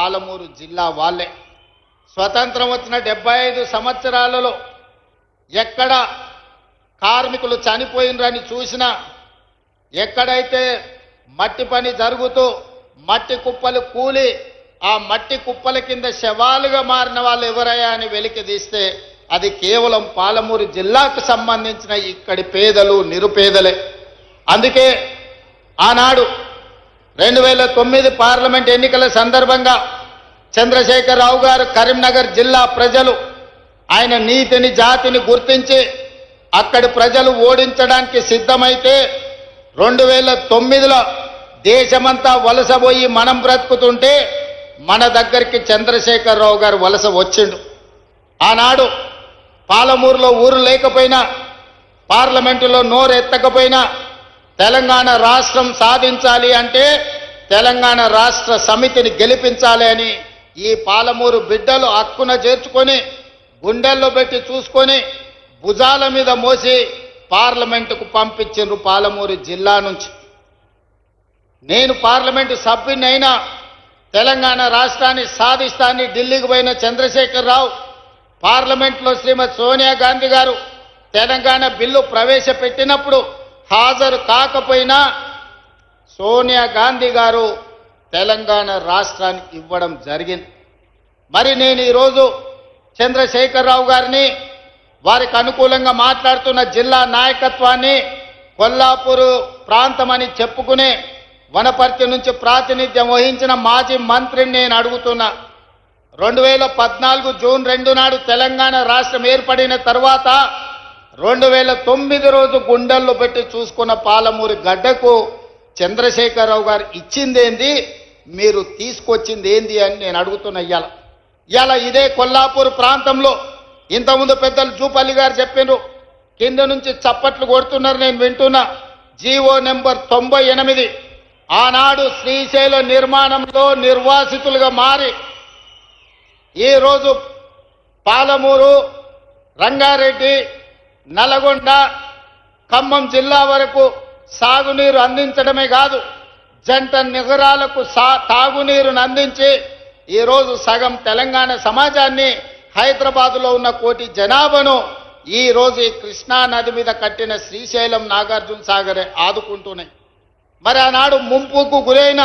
పాలమూరు జిల్లా వాళ్ళే. స్వతంత్రం వచ్చిన 75 సంవత్సరాలలో ఎక్కడ కార్మికులు చనిపోయినరని చూసినా, ఎక్కడైతే మట్టి పని జరుగుతూ మట్టి కుప్పలు కూలి ఆ మట్టి కుప్పల కింద శవాలుగా మారిన వాళ్ళు ఎవరయ్యా అని వెలికి తీస్తే అది కేవలం పాలమూరు జిల్లాకు సంబంధించిన ఇక్కడి పేదలు నిరుపేదలే. అందుకే ఆనాడు 2009 పార్లమెంట్ ఎన్నికల సందర్భంగా చంద్రశేఖరరావు గారు కరీంనగర్ జిల్లా ప్రజలు ఆయన నీతిని జాతిని గుర్తించి అక్కడి ప్రజలు ఓడించడానికి సిద్ధమైతే 2009లో దేశమంతా వలసపోయి మనం బ్రతుకుతుంటే మన దగ్గరికి చంద్రశేఖరరావు గారు వలస వచ్చిండు. ఆనాడు పాలమూరులో ఊరు లేకపోయినా, పార్లమెంటులో నోరెత్తకపోయినా తెలంగాణ రాష్ట్రం సాధించాలి అంటే తెలంగాణ రాష్ట్ర సమితిని గెలిపించాలి అని ఈ పాలమూరు బిడ్డలు హక్కున చేర్చుకొని గుండెల్లో పెట్టి చూసుకొని భుజాల మీద మోసి పార్లమెంటుకు పంపించిండ్రు పాలమూరు జిల్లా నుంచి. నేను పార్లమెంటు సభ్యునైనా తెలంగాణ రాష్ట్రాన్ని సాధిస్తానని ఢిల్లీకి పోయిన చంద్రశేఖరరావు పార్లమెంట్లో శ్రీమతి సోనియా గాంధీ గారు తెలంగాణ బిల్లు ప్రవేశపెట్టినప్పుడు హాజరు కాకపోయినా సోనియా గాంధీ గారు తెలంగాణ రాష్ట్రానికి ఇవ్వడం జరిగింది. మరి నేను ఈరోజు చంద్రశేఖరరావు గారిని, వారికి అనుకూలంగా మాట్లాడుతున్న జిల్లా నాయకత్వాన్ని, కొల్లాపూరు ప్రాంతం అని చెప్పుకునే వనపర్తి నుంచి ప్రాతినిధ్యం వహించిన మాజీ మంత్రిని నేను అడుగుతున్నా. 2014 జూన్ 2 నాడు తెలంగాణ రాష్ట్రం ఏర్పడిన తర్వాత 2009 రోజు గుండెల్లో పెట్టి చూసుకున్న పాలమూరు గడ్డకు చంద్రశేఖరరావు గారు ఇచ్చిందేంది, మీరు తీసుకొచ్చింది ఏంది అని నేను అడుగుతున్నా. ఇవాళ ఇదే కొల్లాపూర్ ప్రాంతంలో ఇంతకుముందు పెద్దలు జూపల్లి గారు చెప్పారు, కింద నుంచి చప్పట్లు కొడుతున్నారు, నేను వింటున్నా. జీవో నెంబర్ 98 ఆనాడు శ్రీశైల నిర్మాణంలో నిర్వాసితులుగా మారి ఈరోజు పాలమూరు, రంగారెడ్డి, నల్గొండ, ఖమ్మం జిల్లా వరకు సాగునీరు అందించడమే కాదు, జంట నగరాలకు తాగునీరును అందించి ఈరోజు సగం తెలంగాణ సమాజాన్ని, హైదరాబాదులో ఉన్న 1 కోటి జనాభాను ఈరోజు ఈ కృష్ణా నది మీద కట్టిన శ్రీశైలం, నాగార్జున సాగరే ఆదుకుంటున్నాయి. మరి ఆనాడు ముంపుకు గురైన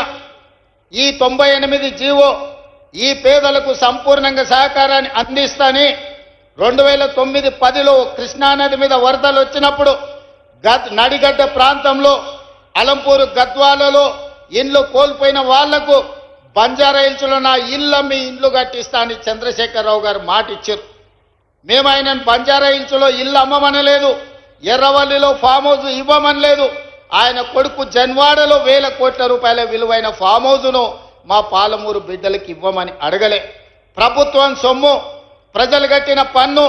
ఈ 98 జీవో ఈ పేదలకు సంపూర్ణంగా సహకారాన్ని అందిస్తాని 2009-10లో కృష్ణానది మీద వరదలు వచ్చినప్పుడు నడిగడ్డ ప్రాంతంలో అలంపూరు గద్వాలలో ఇండ్లు కోల్పోయిన వాళ్లకు బంజారాహిల్స్లో నా ఇల్లు మీ ఇండ్లు కట్టిస్తా అని చంద్రశేఖరరావు గారు మాట ఇచ్చారు. మేము ఆయన బంజారాహిల్స్లో ఇల్లు అమ్మమనలేదు, ఎర్రవల్లిలో ఫామ్ హౌస్ ఇవ్వమనలేదు. ఆయన కొడుకు జన్వాడలో 1000 కోట్ల రూపాయల విలువైన ఫామ్ హౌస్ను మా పాలమూరు బిడ్డలకు ఇవ్వమని అడగలే. ప్రభుత్వం సొమ్ము, ప్రజలు కట్టిన పన్ను,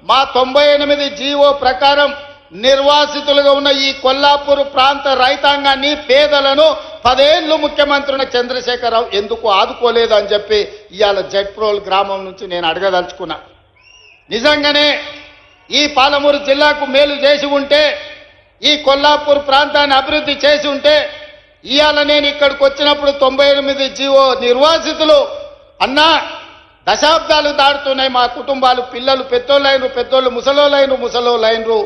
మా 98 జీవో ప్రకారం నిర్వాసితులుగా ఉన్న ఈ కొల్లాపూర్ ప్రాంత రైతాంగాన్ని, పేదలను 10 ఏళ్ళు ముఖ్యమంత్రి చంద్రశేఖరరావు ఎందుకు ఆదుకోలేదు అని చెప్పి ఇవాళ జడ్ప్రోల్ గ్రామం నుంచి నేను అడగదలుచుకున్నా. నిజంగానే ఈ పాలమూరు జిల్లాకు మేలు చేసి ఉంటే, ఈ కొల్లాపూర్ ప్రాంతాన్ని అభివృద్ధి చేసి ఉంటే, ఇవాళ నేను ఇక్కడికి వచ్చినప్పుడు 98 జీవో నిర్వాసితులు అన్నా దశాబ్దాలు దాడుతున్నాయి, మా కుటుంబాలు, పిల్లలు పెద్దోళ్ళైనరు, పెద్దోళ్ళు ముసలోళ్ళైనరు,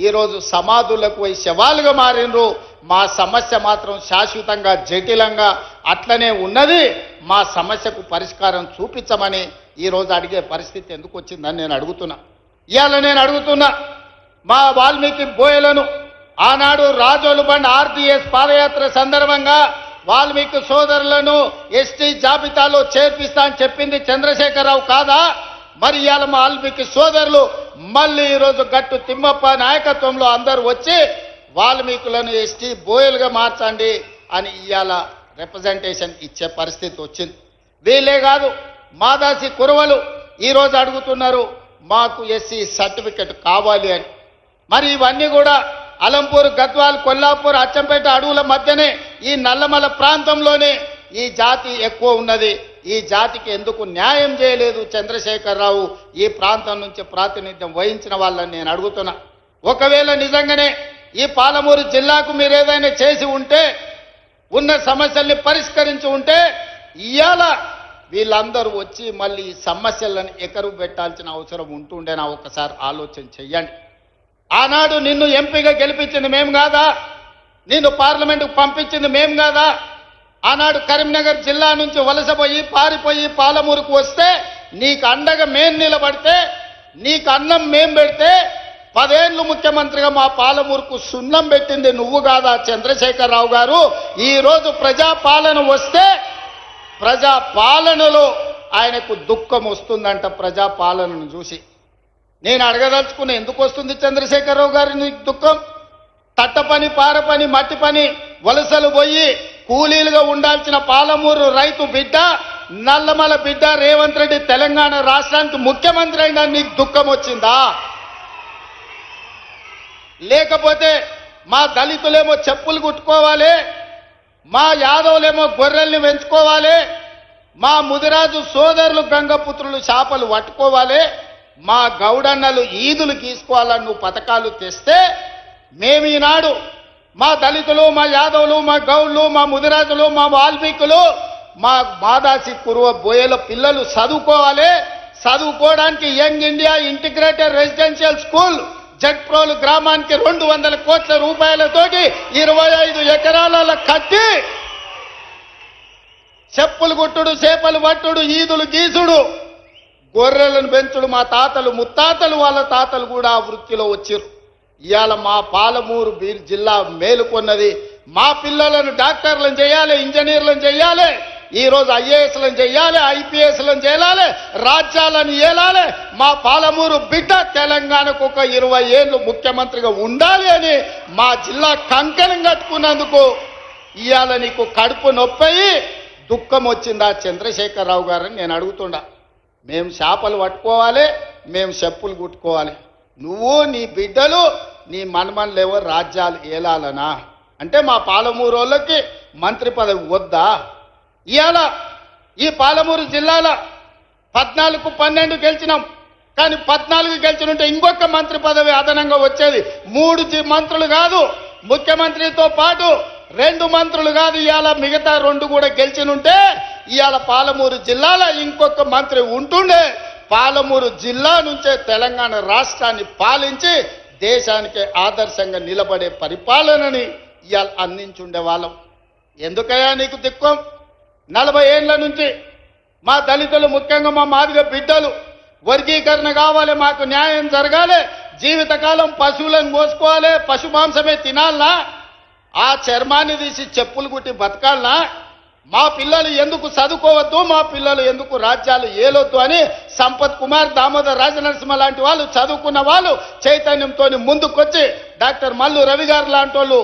ఈరోజు సమాధులకు పోయి శవాలుగా మారినరు. మా సమస్య మాత్రం శాశ్వతంగా జటిలంగా అట్లనే ఉన్నది, మా సమస్యకు పరిష్కారం చూపించమని ఈరోజు అడిగే పరిస్థితి ఎందుకు వచ్చిందని నేను అడుగుతున్నా. ఇవాళ నేను అడుగుతున్నా, మా వాల్మీకి బోయలను ఆనాడు రాజోలు బండ్ ఆర్టీఎస్ పాదయాత్ర సందర్భంగా వాల్మీకి సోదరులను ఎస్టీ జాబితాలో చేర్పిస్తా అని చెప్పింది చంద్రశేఖరరావు కాదా? మరి ఇవాళ మా వాల్మీకి సోదరులు మళ్ళీ ఈరోజు గట్టు తిమ్మప్ప నాయకత్వంలో అందరూ వచ్చి వాల్మీకులను ఎస్టీ బోయలుగా మార్చండి అని ఇవాళ రిప్రజెంటేషన్ ఇచ్చే పరిస్థితి వచ్చింది. వీళ్ళే కాదు, మాదాసి కురవలు ఈరోజు అడుగుతున్నారు మాకు ఎస్సీ సర్టిఫికెట్ కావాలి అని. మరి ఇవన్నీ కూడా అలంపూర్, గద్వాల్, కొల్లాపూర్, అచ్చంపేట అడవుల మధ్యనే ఈ నల్లమల ప్రాంతంలోనే ఈ జాతి ఎక్కువ ఉన్నది. ఈ జాతికి ఎందుకు న్యాయం చేయలేదు చంద్రశేఖరరావు? ఈ ప్రాంతం నుంచి ప్రాతినిధ్యం వహించిన వాళ్ళని నేను అడుగుతున్నా. ఒకవేళ నిజంగానే ఈ పాలమూరు జిల్లాకు మీరు ఏదైనా చేసి ఉంటే, ఉన్న సమస్యల్ని పరిష్కరించి ఉంటే, ఇవాళ వీళ్ళందరూ వచ్చి మళ్ళీ ఈ సమస్యలను ఎకరు పెట్టాల్సిన అవసరం ఉంటుండేనా ఒకసారి ఆలోచన చెయ్యండి. ఆనాడు నిన్ను ఎంపీగా గెలిపించింది మేం కాదా? నిన్ను పార్లమెంటుకు పంపించింది మేం కాదా? ఆనాడు కరీంనగర్ జిల్లా నుంచి వలసపోయి పారిపోయి పాలమూరుకు వస్తే నీకు అండగా మేం నిలబడితే, నీకు అన్నం మేం పెడితే 10 ఏళ్ళు ముఖ్యమంత్రిగా మా పాలమూరుకు సున్నం పెట్టింది నువ్వు కాదా చంద్రశేఖరరావు గారు? ఈరోజు ప్రజాపాలన వస్తే ప్రజాపాలనలో ఆయనకు దుఃఖం వస్తుందంట. ప్రజాపాలనను చూసి నేను అడగదలుచుకున్న, ఎందుకు వస్తుంది చంద్రశేఖరరావు గారి నీకు దుఃఖం? తట్ట పని, పార పని, మట్టి పని వలసలు పోయి కూలీలుగా ఉండాల్సిన పాలమూరు రైతు బిడ్డ, నల్లమల బిడ్డ రేవంత్ రెడ్డి తెలంగాణ రాష్ట్రానికి ముఖ్యమంత్రి అయినా నీకు దుఃఖం వచ్చిందా? లేకపోతే మా దళితులేమో చెప్పులు కుట్టుకోవాలి, మా యాదవులేమో గొర్రెల్ని పెంచుకోవాలి, మా ముదిరాజు సోదరులు గంగపుత్రులు చేపలు పట్టుకోవాలి, మా గౌడన్నలు ఈదులు గీసుకోవాలని నువ్వు పథకాలు తెస్తే మేము ఈనాడు మా దళితులు, మా యాదవులు, మా గౌళ్ళు, మా ముదిరాజులు, మా వాల్మీకులు, మా మాదాసి కురువ బోయల పిల్లలు చదువుకోవాలి. చదువుకోవడానికి Young India integrated residential school జడ్ప్రోలు గ్రామానికి 200 కోట్ల రూపాయలతోటి 25 ఎకరాల కట్టి చెప్పులు గుట్టుడు, చేపలు పట్టుడు, ఈదులు గీసుడు, గొర్రెలను పెంచుడు మా తాతలు ముత్తాతలు వాళ్ళ తాతలు కూడా ఆ వృత్తిలో వచ్చారు. ఇవాళ మా పాలమూరు జిల్లా మేలుకొన్నది. మా పిల్లలను డాక్టర్లను చేయాలి, ఇంజనీర్లను చేయాలి, ఈరోజు ఐఏఎస్లను చేయాలి, ఐపీఎస్లను చేయాలి, రాజ్యాలను ఏలాలి. మా పాలమూరు బిడ్డ తెలంగాణకు ఒక 20 ఏళ్ళు ముఖ్యమంత్రిగా ఉండాలి అని మా జిల్లా కంకణం కట్టుకున్నందుకు ఇవాళ నీకు కడుపు నొప్పయి దుఃఖం వచ్చిందా చంద్రశేఖరరావు గారని నేను అడుగుతుండా. మేము చేపలు పట్టుకోవాలి, మేము చెప్పులు కుట్టుకోవాలి, నువ్వు నీ బిడ్డలు నీ మనమన్లేవో రాజ్యాలు ఏలాలనా? అంటే మా పాలమూరు వాళ్ళకి మంత్రి పదవి వద్దా? ఇవాళ ఈ పాలమూరు జిల్లాలో 14-12 గెలిచినాం, కానీ 14 గెలిచినుంటే ఇంకొక మంత్రి పదవి అదనంగా వచ్చేది. 3 మంత్రులు కాదు, ముఖ్యమంత్రితో పాటు 2 మంత్రులు కాదు, ఇవాళ మిగతా 2 కూడా గెలిచినుంటే ఇవాళ పాలమూరు జిల్లాలో ఇంకొక మంత్రి ఉంటుండే. పాలమూరు జిల్లా నుంచే తెలంగాణ రాష్ట్రాన్ని పాలించి దేశానికి ఆదర్శంగా నిలబడే పరిపాలనని ఇవాళ అందించుండే వాళ్ళం. ఎందుకయ్యా నీకు దుఃఖం? 40 ఏళ్ల నుంచి మా దళితులు, ముఖ్యంగా మా మాదిగ బిడ్డలు వర్గీకరణ కావాలి, మాకు న్యాయం జరగాలి, జీవితకాలం పశువులను మోసుకోవాలి, పశు మాంసమే తినాలనా? ఆ చర్మాన్ని తీసి చెప్పులు కుట్టి బతకాలనా? మా పిల్లలు ఎందుకు చదువుకోవద్దు, మా పిల్లలు ఎందుకు రాజ్యాలు ఏలొద్దు అని సంపత్ కుమార్, దామోదర్ రాజనరసింహ లాంటి వాళ్ళు, చదువుకున్న వాళ్ళు చైతన్యంతో ముందుకొచ్చి డాక్టర్ మల్లు రవి గారు లాంటి వాళ్ళు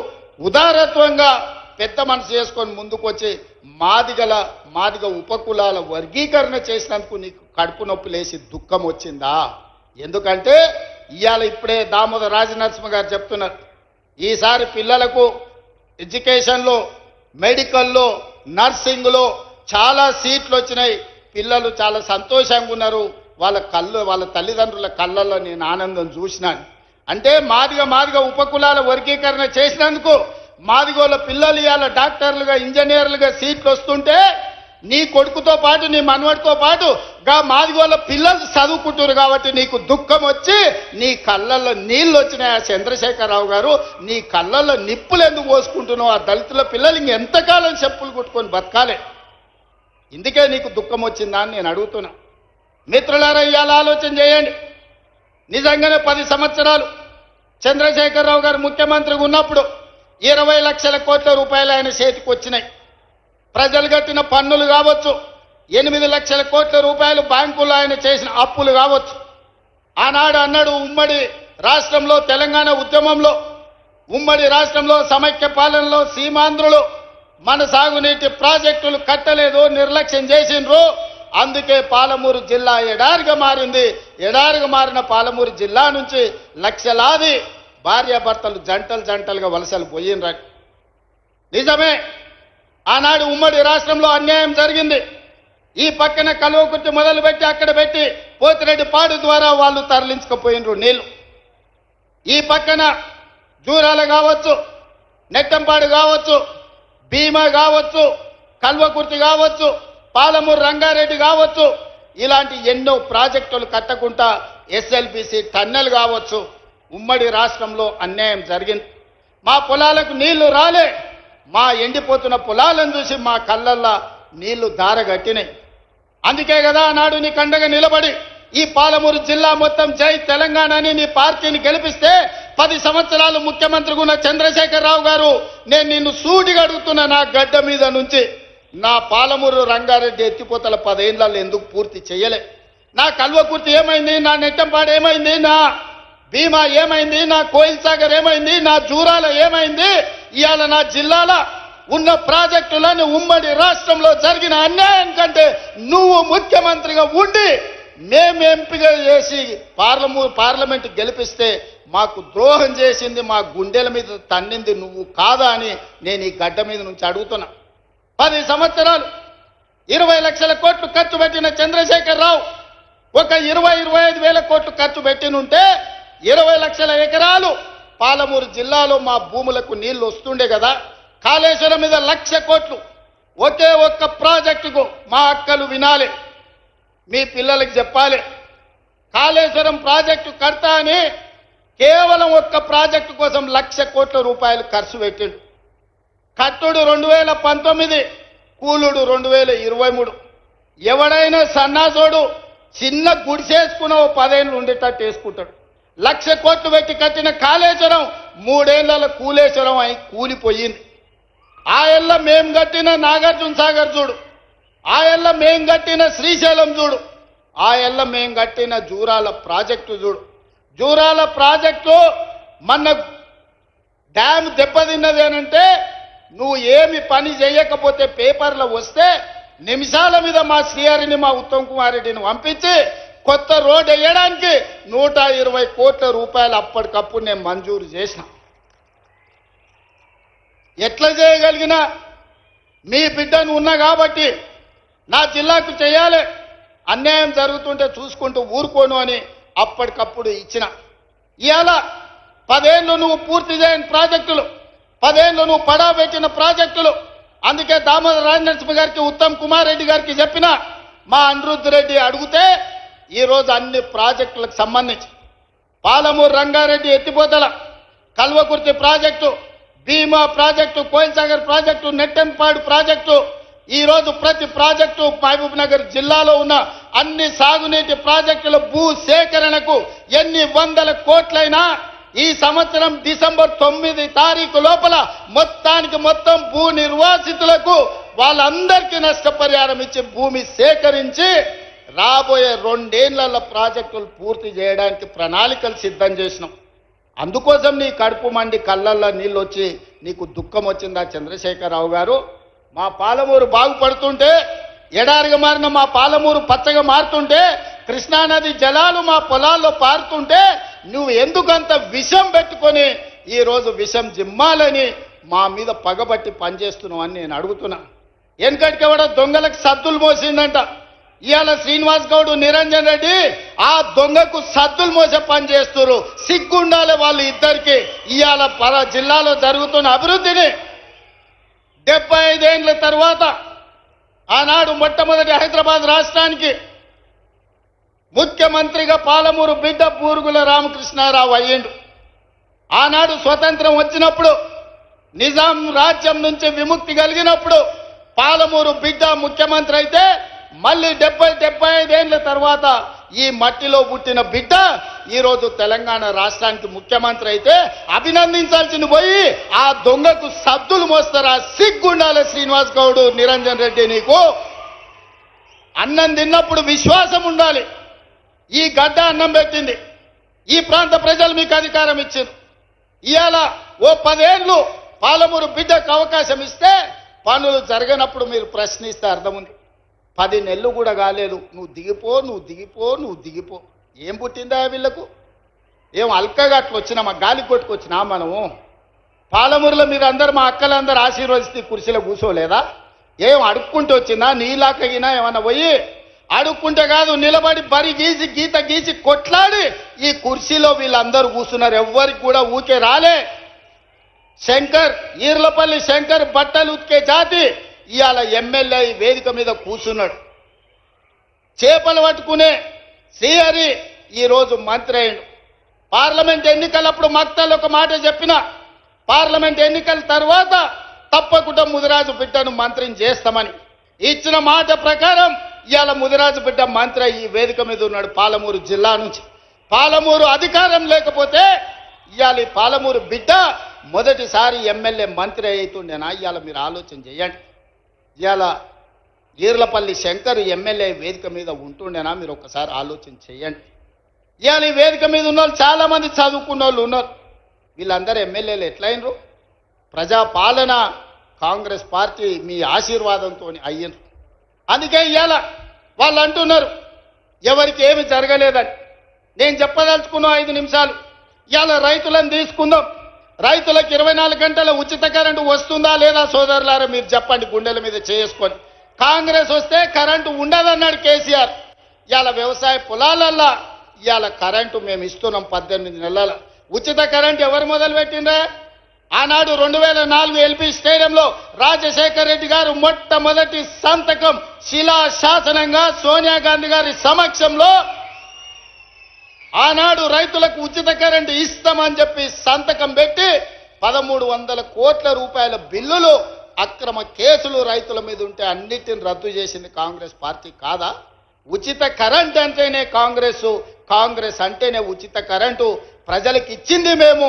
ఉదారత్వంగా పెద్ద మనసు చేసుకొని ముందుకొచ్చి మాదిగ ఉపకులాల వర్గీకరణ చేసినందుకు నీకు కడుపు నొప్పి లేసి దుఃఖం వచ్చిందా? ఎందుకంటే ఇవాళ ఇప్పుడే దామోదర్ రాజనరసింహ గారు చెప్తున్నారు, ఈసారి పిల్లలకు ఎడ్యుకేషన్లో, మెడికల్లో, నర్సింగ్లో చాలా సీట్లు వచ్చినాయి. పిల్లలు చాలా సంతోషంగా ఉన్నారు. వాళ్ళ తల్లిదండ్రుల కళ్ళల్లో నేను ఆనందం చూసినాను. అంటే మాదిగ ఉపకులాల వర్గీకరణ చేసినందుకు మాదిగోళ్ళ పిల్లలు ఇవాళ డాక్టర్లుగా, ఇంజనీర్లుగా సీట్లు వస్తుంటే నీ కొడుకుతో పాటు, నీ మనవడితో పాటు మాదిగోళ్ళ పిల్లలు చదువుకుంటారు కాబట్టి నీకు దుఃఖం వచ్చి నీ కళ్ళల్లో నీళ్ళు వచ్చినాయి. చంద్రశేఖరరావు గారు, నీ కళ్ళల్లో నిప్పులు ఎందుకు పోసుకుంటున్నావు? ఆ దళితుల పిల్లలు ఇంకెంతకాలం చెప్పులు కుట్టుకొని బతకాలి? ఇందుకే నీకు దుఃఖం వచ్చిందా అని నేను అడుగుతున్నా. మిత్రులారా, ఇవాళ ఆలోచన చేయండి. నిజంగానే 10 సంవత్సరాలు చంద్రశేఖరరావు గారు ముఖ్యమంత్రిగా ఉన్నప్పుడు 20 లక్షల కోట్ల రూపాయలు ఆయన చేతికి వచ్చినాయి. ప్రజలు కట్టిన పన్నులు కావచ్చు, 8 లక్షల కోట్ల రూపాయలు బ్యాంకుల్లో ఆయన చేసిన అప్పులు కావచ్చు. ఆనాడు అన్నాడు, ఉమ్మడి రాష్ట్రంలో తెలంగాణ ఉద్యమంలో, ఉమ్మడి రాష్ట్రంలో సమైక్య పాలనలో సీమాంధ్రులు మన సాగునీటి ప్రాజెక్టులు కట్టలేదు, నిర్లక్ష్యం చేసిండ్రు, అందుకే పాలమూరు జిల్లా ఎడారిగా మారింది. ఎడారిగా మారిన పాలమూరు జిల్లా నుంచి లక్షలాది భార్యాభర్తలు జంటలుగా వలసలు పోయినరు. నిజమే, ఆనాడు ఉమ్మడి రాష్ట్రంలో అన్యాయం జరిగింది. ఈ పక్కన కల్వకుర్తి మొదలుపెట్టి అక్కడ పెట్టి పోతిరెడ్డి పాడు ద్వారా వాళ్ళు తరలించకపోయినరు నీళ్లు. ఈ పక్కన జూరాల కావచ్చు, నెట్టంపాడు కావచ్చు, భీమా కావచ్చు, కల్వకుర్తి కావచ్చు, పాలమూరు రంగారెడ్డి కావచ్చు, ఇలాంటి ఎన్నో ప్రాజెక్టులు కట్టకుండా ఎస్ఎల్బిసి టన్నెల్ కావచ్చు, ఉమ్మడి రాష్ట్రంలో అన్యాయం జరిగింది. మా పొలాలకు నీళ్లు రాలే, మా ఎండిపోతున్న పొలాలను చూసి మా కళ్ళల్లో నీళ్లు దారగట్టినాయి. అందుకే కదా నాడు నీ కండగా నిలబడి ఈ పాలమూరు జిల్లా మొత్తం జై తెలంగాణ అని నీ పార్టీని గెలిపిస్తే 10 సంవత్సరాలు ముఖ్యమంత్రిగా ఉన్న చంద్రశేఖరరావు గారు, నేను నిన్ను సూటిగా అడుగుతున్నా, నా గడ్డ మీద నుంచి నా పాలమూరు రంగారెడ్డి ఎత్తిపోతల 10 ఏళ్లలో ఎందుకు పూర్తి చేయలే? నా కల్వకుర్తి ఏమైంది? నా నెట్టంపాడు ఏమైంది? నా భీమా ఏమైంది? నా కోయిల్ సాగర్ ఏమైంది? నా జూరాల ఏమైంది? ఇవాళ నా జిల్లాల ఉన్న ప్రాజెక్టులను ఉమ్మడి రాష్ట్రంలో జరిగిన అన్యాయం కంటే నువ్వు ముఖ్యమంత్రిగా ఉండి మేము ఎంపిక చేసి పార్లమెంట్ గెలిపిస్తే మాకు ద్రోహం చేసింది, మా గుండెల మీద తన్నింది నువ్వు కాదా అని నేను ఈ గడ్డ మీద నుంచి అడుగుతున్నా. 10 సంవత్సరాలు 20 లక్షల కోట్లు ఖర్చు పెట్టిన చంద్రశేఖరరావు ఒక 20-25 వేల కోట్లు ఖర్చు పెట్టినుంటే 20 లక్షల ఎకరాలు పాలమూరు జిల్లాలో మా భూములకు నీళ్లు వస్తుండే కదా. కాళేశ్వరం మీద 1,00,000 కోట్లు ఒకే ఒక్క ప్రాజెక్టుకు మా అక్కలు వినాలి, మీ పిల్లలకి చెప్పాలి. కాళేశ్వరం ప్రాజెక్టు కడతా అని కేవలం ఒక్క ప్రాజెక్టు కోసం 1,00,000 కోట్ల రూపాయలు ఖర్చు పెట్టిండు. కట్టుడు 2019, కూలుడు 2023. ఎవడైనా సన్నాసోడు చిన్న గుడిసేసుకున్న 10 ఏళ్ళు ఉండేటట్టు వేసుకుంటాడు. 1,00,000 కోట్లు పెట్టి కట్టిన కాళేశ్వరం 3 ఏళ్ల కూలేశ్వరం అయి కూలిపోయింది. ఆ ఏళ్ళ మేం కట్టిన నాగార్జున సాగర్ చూడు, ఆ ఏళ్ళ మేం కట్టిన శ్రీశైలం చూడు, ఆ ఏళ్ళ మేం కట్టిన జూరాల ప్రాజెక్టు చూడు. జూరాల ప్రాజెక్టు మన డ్యామ్ దెబ్బతిన్నది అనంటే నువ్వు ఏమి పని చేయకపోతే పేపర్లో వస్తే నిమిషాల మీద మా శ్రీహరిని, మా ఉత్తమ్ కుమార్ రెడ్డిని పంపించి కొత్త రోడ్ వేయడానికి 120 కోట్ల రూపాయలు అప్పటికప్పుడు నేను మంజూరు చేసిన. ఎట్లా చేయగలిగినా మీ బిడ్డను ఉన్నా కాబట్టి నా జిల్లాకు చేయాలి, అన్యాయం జరుగుతుంటే చూసుకుంటూ ఊరుకోను అని అప్పటికప్పుడు ఇచ్చిన. ఇవాళ 10 ఏళ్ళు నువ్వు పూర్తి చేయని ప్రాజెక్టులు, 10 ఏళ్ళు నువ్వు పడా పెట్టిన ప్రాజెక్టులు. అందుకే దామోదర రాజనరసింహ గారికి, ఉత్తమ్ కుమార్ రెడ్డి గారికి చెప్పిన, మా అనిరుద్ధ్ రెడ్డి అడిగితే ఈరోజు అన్ని ప్రాజెక్టులకు సంబంధించి పాలమూరు రంగారెడ్డి ఎత్తిపోతల, Kalwakurthy project, Bhima project, Koil Sagar project, Nettempadu project, ఈరోజు ప్రతి ప్రాజెక్టు మహబూబ్ నగర్ జిల్లాలో ఉన్న అన్ని సాగునీటి ప్రాజెక్టుల భూ సేకరణకు ఎన్ని వందల కోట్లైనా ఈ సంవత్సరం డిసెంబర్ 9 తారీఖు లోపల మొత్తానికి మొత్తం భూ నిర్వాసితులకు వాళ్ళందరికీ నష్టపరిహారం ఇచ్చి భూమి సేకరించి రాబోయే 2 ఏళ్ల ప్రాజెక్టులు పూర్తి చేయడానికి ప్రణాళికలు సిద్ధం చేసినాం. అందుకోసం నీ కడుపు మండి కళ్ళల్లో నీళ్ళు వచ్చి నీకు దుఃఖం వచ్చిందా చంద్రశేఖరరావు గారు? మా పాలమూరు బాగుపడుతుంటే, ఎడారిగా మారిన మా పాలమూరు పచ్చగా మారుతుంటే, కృష్ణానది జలాలు మా పొలాల్లో పారుతుంటే నువ్వు ఎందుకంత విషం పెట్టుకొని ఈరోజు విషం జిమ్మాలని మా మీద పగబట్టి పనిచేస్తున్నావు అని నేను అడుగుతున్నా. వెనకటికి కూడా దొంగలకు సద్దులు మోసిందంట. ఇవాళ శ్రీనివాస్ గౌడ్, నిరంజన్ రెడ్డి ఆ దొంగకు సద్దులు మోసే పని చేస్తున్నారు. సిగ్గుండాలి వాళ్ళు ఇద్దరికి. ఇవాళ జిల్లాలో జరుగుతున్న అభివృద్ధిని 75 ఏళ్ల తర్వాత ఆనాడు మొట్టమొదటి హైదరాబాద్ రాష్ట్రానికి ముఖ్యమంత్రిగా పాలమూరు బిడ్డ బూరుగుల రామకృష్ణారావు అయ్యిండు. ఆనాడు స్వతంత్రం వచ్చినప్పుడు, నిజాం రాజ్యం నుంచి విముక్తి కలిగినప్పుడు పాలమూరు బిడ్డ ముఖ్యమంత్రి అయితే మళ్ళీ 70-75 ఏళ్ల తర్వాత ఈ మట్టిలో పుట్టిన బిడ్డ ఈరోజు తెలంగాణ రాష్ట్రానికి ముఖ్యమంత్రి అయితే అభినందించాల్సింది పోయి ఆ దొంగకు సద్దులు మోస్తారా? సిగ్గుండాలి శ్రీనివాస్ గౌడ్, నిరంజన్ రెడ్డి. నీకు అన్నం తిన్నప్పుడు విశ్వాసం ఉండాలి. ఈ గడ్డ అన్నం పెట్టింది, ఈ ప్రాంత ప్రజలు మీకు అధికారం ఇచ్చారు. ఇవాళ ఓ 10 ఏళ్ళు పాలమూరు బిడ్డకు అవకాశం ఇస్తే పనులు జరగనప్పుడు మీరు ప్రశ్నిస్తే అర్థం ఉంది. 10 నెలలు కూడా కాలేదు, నువ్వు దిగిపో, నువ్వు దిగిపో, నువ్వు దిగిపో. ఏం పుట్టిందా వీళ్ళకు? ఏం అల్కగా అట్లా వచ్చినా, మా గాలి కొట్టుకొచ్చినా మనము? పాలమూరులో మీరు అందరు మా అక్కలందరూ ఆశీర్వదిస్తే కుర్చీలో కూర్చోలేదా? ఏం అడుక్కుంటూ వచ్చిందా? నీలాకగినా ఏమన్నా పోయి అడుక్కుంటే కాదు, నిలబడి బరి గీసి గీత గీసి కొట్లాడి ఈ కుర్చీలో వీళ్ళందరూ కూర్చున్నారు. ఎవ్వరికి కూడా ఊకే రాలే. శంకర్, ఈర్లపల్లి శంకర్ బట్టలు ఉతికే జాతి ఇవాళ ఎమ్మెల్యే ఈ వేదిక మీద కూర్చున్నాడు. చేపలు పట్టుకునే శ్రీహరి ఈరోజు మంత్రి అయ్యిండు. పార్లమెంట్ ఎన్నికలప్పుడు మక్తలు ఒక మాట చెప్పిన, పార్లమెంట్ ఎన్నికల తర్వాత తప్పకుండా ముదిరాజు బిడ్డను మంత్రిని చేస్తామని ఇచ్చిన మాట ప్రకారం ఇవాళ ముదిరాజు బిడ్డ మంత్రి ఈ వేదిక మీద ఉన్నాడు. పాలమూరు జిల్లా నుంచి. పాలమూరు అధికారం లేకపోతే ఇవాళ ఈ పాలమూరు బిడ్డ మొదటిసారి ఎమ్మెల్యే మంత్రి అవుతుండేనా? ఇవాళ మీరు ఆలోచన చేయండి. ఇవాళ ఈర్లపల్లి శంకర్ ఎమ్మెల్యే వేదిక మీద ఉంటుండేనా? మీరు ఒకసారి ఆలోచన చేయండి. ఇవాళ ఈ వేదిక మీద ఉన్న వాళ్ళు చాలా మంది చదువుకున్న వాళ్ళు ఉన్నారు. వీళ్ళందరూ ఎమ్మెల్యేలు ఎట్లయినరు? ప్రజాపాలన కాంగ్రెస్ పార్టీ మీ ఆశీర్వాదంతో అయ్యిండ్రు. అందుకే ఇవాళ వాళ్ళు అంటున్నారు ఎవరికి ఏమి జరగలేదని. నేను చెప్పదలుచుకున్న 5 నిమిషాలు. ఇవాళ రైతులను తీసుకుందాం. రైతులకు 24 గంటల ఉచిత కరెంటు వస్తుందా లేదా సోదరులారా మీరు చెప్పండి, గుండెల మీద చేసుకొని. కాంగ్రెస్ వస్తే కరెంటు ఉండదన్నాడు కేసీఆర్. ఇవాళ వ్యవసాయ పొలాలల్లా ఇవాళ కరెంటు మేము ఇస్తున్నాం. 18 నెలల ఉచిత కరెంటు ఎవరు మొదలు పెట్టిండ్రా? ఆనాడు 2004 ఎల్పీ స్టేడియంలో రాజశేఖర్ రెడ్డి గారు మొట్టమొదటి సంతకం శిలా శాసనంగా సోనియా గాంధీ గారి సమక్షంలో ఆనాడు రైతులకు ఉచిత కరెంటు ఇస్తామని చెప్పి సంతకం పెట్టి 1300 కోట్ల రూపాయల బిల్లులు అక్రమ కేసులు రైతుల మీద ఉంటే అన్నిటిని రద్దు చేసింది కాంగ్రెస్ పార్టీ కాదా? ఉచిత కరెంట్ అంటేనే కాంగ్రెస్ అంటేనే ఉచిత కరెంటు. ప్రజలకు ఇచ్చింది మేము,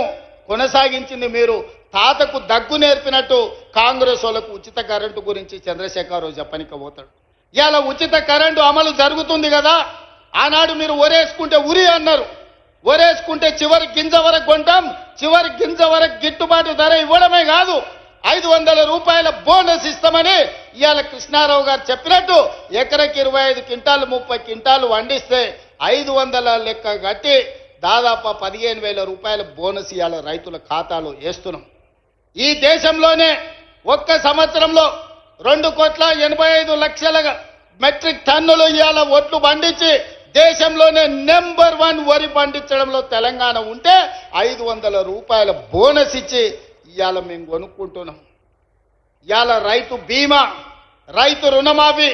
కొనసాగించింది మీరు. తాతకు దగ్గు నేర్పినట్టు కాంగ్రెస్ వాళ్ళకు ఉచిత కరెంటు గురించి చంద్రశేఖరరావు చెప్పనిక పోతాడు. ఇవాళ ఉచిత కరెంటు అమలు జరుగుతుంది కదా. ఆనాడు మీరు ఒరేసుకుంటే ఉరి అన్నారు. ఒరేసుకుంటే చివరి గింజ వరకు కొంటాం, చివరి గింజ వరకు గిట్టుబాటు ధర ఇవ్వడమే కాదు 500 రూపాయల బోనస్ ఇస్తామని ఇవాళ కృష్ణారావు గారు చెప్పినట్టు ఎకరకి 25 క్వింటాలు 30 క్వింటాలు వండిస్తే 500 లెక్క కట్టి దాదాపు 15,000 రూపాయల బోనస్ ఇవాళ రైతుల ఖాతాలో వేస్తున్నాం. ఈ దేశంలోనే ఒక్క సంవత్సరంలో 2,85,00,000 మెట్రిక్ టన్నులు ఇవాళ ఒట్లు పండించి దేశంలోనే నెంబర్ 1 వరి పండించడంలో తెలంగాణ ఉంటే 500 రూపాయల బోనస్ ఇచ్చి ఇవాళ మేము కొనుక్కుంటున్నాం. ఇవాళ రైతు బీమా, రైతు రుణమాఫీ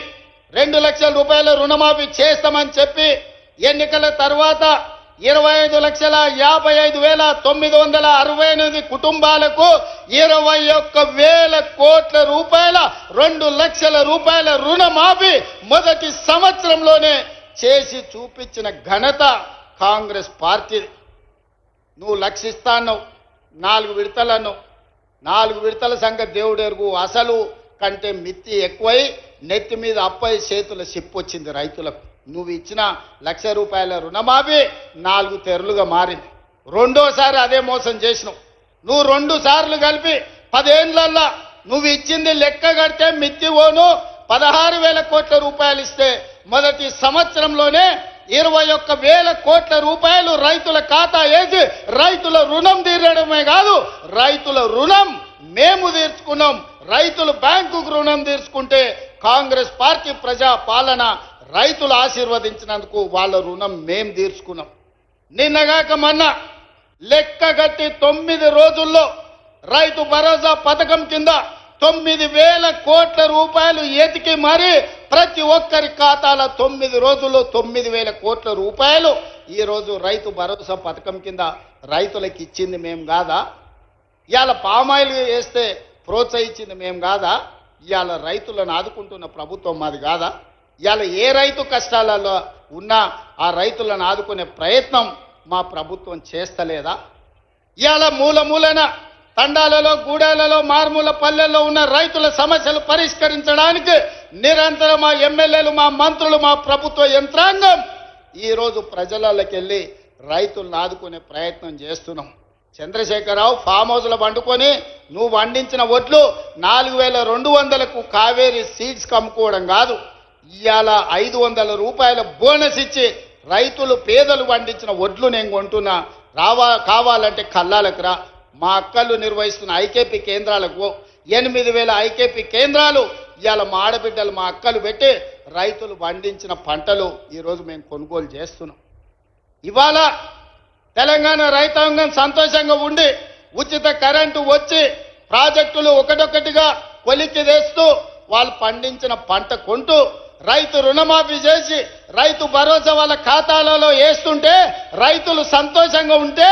2 లక్షల రూపాయల రుణమాఫీ చేస్తామని చెప్పి ఎన్నికల తర్వాత 25,55,968 కుటుంబాలకు 21,000 కోట్ల రూపాయల 2 లక్షల రూపాయల రుణమాఫీ మొదటి సంవత్సరంలోనే చేసి చూపించిన ఘనత కాంగ్రెస్ పార్టీ. నువ్వు లక్షిస్తాను 4 విడతలను, 4 విడతల సంగతి దేవుడు ఎరుగు. అసలు కంటే మిత్తి ఎక్కువై నెత్తి మీద అప్పై చేతుల సిప్పొచ్చింది రైతులకు. నువ్వు ఇచ్చిన 1,00,000 రూపాయల రుణమాఫీ 4 తెరలుగా మారింది. రెండోసారి అదే మోసం చేసినావు. నువ్వు 2 సార్లు కలిపి 10 ఏళ్లల్లా నువ్వు ఇచ్చింది లెక్క కడితే మిత్తి ఓను 16,000 కోట్ల రూపాయలు ఇస్తే మొదటి సంవత్సరంలోనే 21,000 కోట్ల రూపాయలు రైతుల ఖాతా వేసి రైతుల రుణం తీరడమే కాదు, రైతుల రుణం మేము తీర్చుకున్నాం. రైతులు బ్యాంకుకు రుణం తీర్చుకుంటే కాంగ్రెస్ పార్టీ ప్రజా పాలన రైతులు ఆశీర్వదించినందుకు వాళ్ళ రుణం మేం తీర్చుకున్నాం. నిన్నగాక మొన్న లెక్క కట్టి 9 రోజుల్లో రైతు భరోసా పథకం కింద 9,000 కోట్ల రూపాయలు ఎతికి మరి ప్రతి ఒక్కరి ఖాతాల 9 రోజుల్లో 9,000 కోట్ల రూపాయలు ఈరోజు రైతు భరోసా పథకం కింద రైతులకు ఇచ్చింది మేం కాదా? ఇవాళ పామాయిల్ వేస్తే ప్రోత్సహించింది మేం కాదా? ఇవాళ రైతులను ఆదుకుంటున్న ప్రభుత్వం మాది కాదా? ఇవాళ ఏ రైతు కష్టాలలో ఉన్నా ఆ రైతులను ఆదుకునే ప్రయత్నం మా ప్రభుత్వం చేస్తలేదా? ఇవాళ మూలన తండాలలో, గూడాలలో, మారుమూల పల్లెల్లో ఉన్న రైతుల సమస్యలు పరిష్కరించడానికి నిరంతరం మా ఎమ్మెల్యేలు, మా మంత్రులు, మా ప్రభుత్వ యంత్రాంగం ఈరోజు ప్రజలకి వెళ్ళి రైతులను ఆదుకునే ప్రయత్నం చేస్తున్నాం. చంద్రశేఖరరావు ఫామ్ హౌస్లో వండుకొని నువ్వు వండించిన ఒట్లు 4,200కు కావేరీ సీడ్స్ అమ్ముకోవడం కాదు, ఇవాళ 500 రూపాయల బోనస్ ఇచ్చి రైతులు పేదలు పండించిన ఒడ్లు నేను కొంటున్నా, కావాలంటే కల్లాలకు రా. మా అక్కలు నిర్వహిస్తున్న ఐకేపీ కేంద్రాలకు 8,000 ఐకేపీ కేంద్రాలు ఇవాళ మా ఆడబిడ్డలు, మా అక్కలు పెట్టి రైతులు పండించిన పంటలు ఈరోజు మేము కొనుగోలు చేస్తున్నాం. ఇవాళ తెలంగాణ రైతాంగం సంతోషంగా ఉండి ఉచిత కరెంటు వచ్చి ప్రాజెక్టులు ఒకటొకటిగా కొలిక్కి తెస్తూ వాళ్ళు పండించిన పంట కొంటూ రైతు రుణమాఫీ చేసి రైతు భరోసా వాళ్ళ ఖాతాలలో వేస్తుంటే రైతులు సంతోషంగా ఉంటే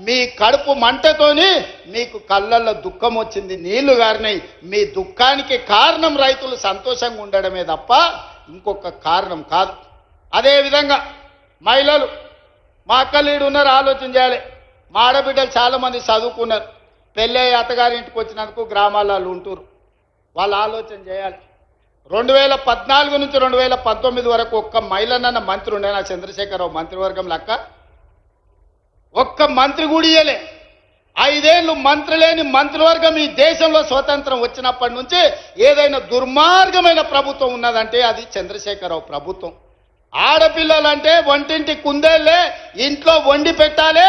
మీ కడుపు మంటతోని మీకు కళ్ళల్లో దుఃఖం వచ్చింది, నీళ్లు గారినాయి. మీ దుఃఖానికి కారణం రైతులు సంతోషంగా ఉండడమే తప్ప ఇంకొక కారణం కాదు. అదేవిధంగా మహిళలు మా అక్కలీడు ఉన్నారు, ఆలోచన చేయాలి. మా ఆడబిడ్డలు చాలామంది చదువుకున్నారు, పెళ్ళై అత్తగారింటికి వచ్చినందుకు గ్రామాలలో ఉంటున్నారు. వాళ్ళు ఆలోచన చేయాలి. 2014 నుంచి 2019 వరకు ఒక్క మహిళనన్న మంత్రి ఉండే నా చంద్రశేఖరరావు మంత్రివర్గం లెక్క ఒక్క మంత్రి కూడా ఇయ్యలే. 5 ఏళ్ళు మంత్రి లేని మంత్రివర్గం ఈ దేశంలో స్వతంత్రం వచ్చినప్పటి నుంచి ఏదైనా దుర్మార్గమైన ప్రభుత్వం ఉన్నదంటే అది చంద్రశేఖరరావు ప్రభుత్వం. ఆడపిల్లలంటే వంటింటి కుందేళ్ళే, ఇంట్లో వండి పెట్టాలి,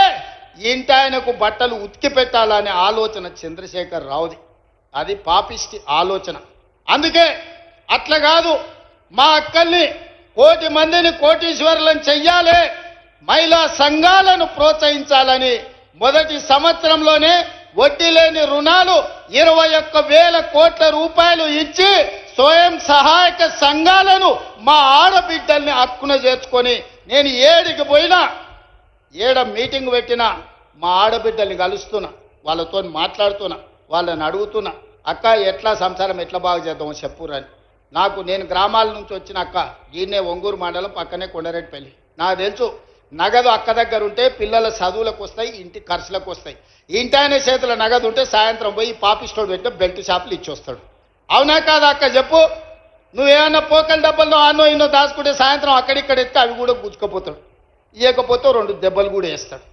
ఇంటి ఆయనకు బట్టలు ఉతికి పెట్టాలనే ఆలోచన చంద్రశేఖర్ రావుది. అది పాపిష్టి ఆలోచన. అందుకే అట్లా కాదు, మా అక్కల్ని 1,00,00,000 మందిని కోటీశ్వరులను చెయ్యాలి, మహిళా సంఘాలను ప్రోత్సహించాలని మొదటి సంవత్సరంలోనే వడ్డీ లేని రుణాలు 21,000 కోట్ల రూపాయలు ఇచ్చి స్వయం సహాయక సంఘాలను మా ఆడబిడ్డల్ని హక్కున చేర్చుకొని నేను ఏడికి పోయినా, ఏడ మీటింగ్ పెట్టినా మా ఆడబిడ్డల్ని కలుస్తున్నా, వాళ్ళతో మాట్లాడుతున్నా, వాళ్ళని అడుగుతున్నా, అక్క ఎట్లా సంసారం ఎట్లా బాగా చేద్దామో చెప్పురని. నేను గ్రామాల నుంచి వచ్చిన అక్క, ఈయనే ఒంగూరు మండలం పక్కనే కొండరెడ్డిపల్లి. నాకు తెలుసు నగదు అక్క దగ్గర ఉంటే పిల్లల చదువులకు వస్తాయి, ఇంటి ఖర్చులకు వస్తాయి. ఇంటి ఆయన చేతుల నగదు ఉంటే సాయంత్రం పోయి పాపిస్టోడు పెట్టిన బెల్ట్ షాపులు ఇచ్చొస్తాడు. అవునా కాదా అక్క చెప్పు? నువ్వేమన్నా పోకల డబ్బల్లో ఆనో ఇన్నో దాచుకుంటే సాయంత్రం అక్కడిక్కడ ఎత్తే అవి కూడా గుచ్చుకపోతాడు, ఇవ్వకపోతే 2 దెబ్బలు కూడా వేస్తాడు.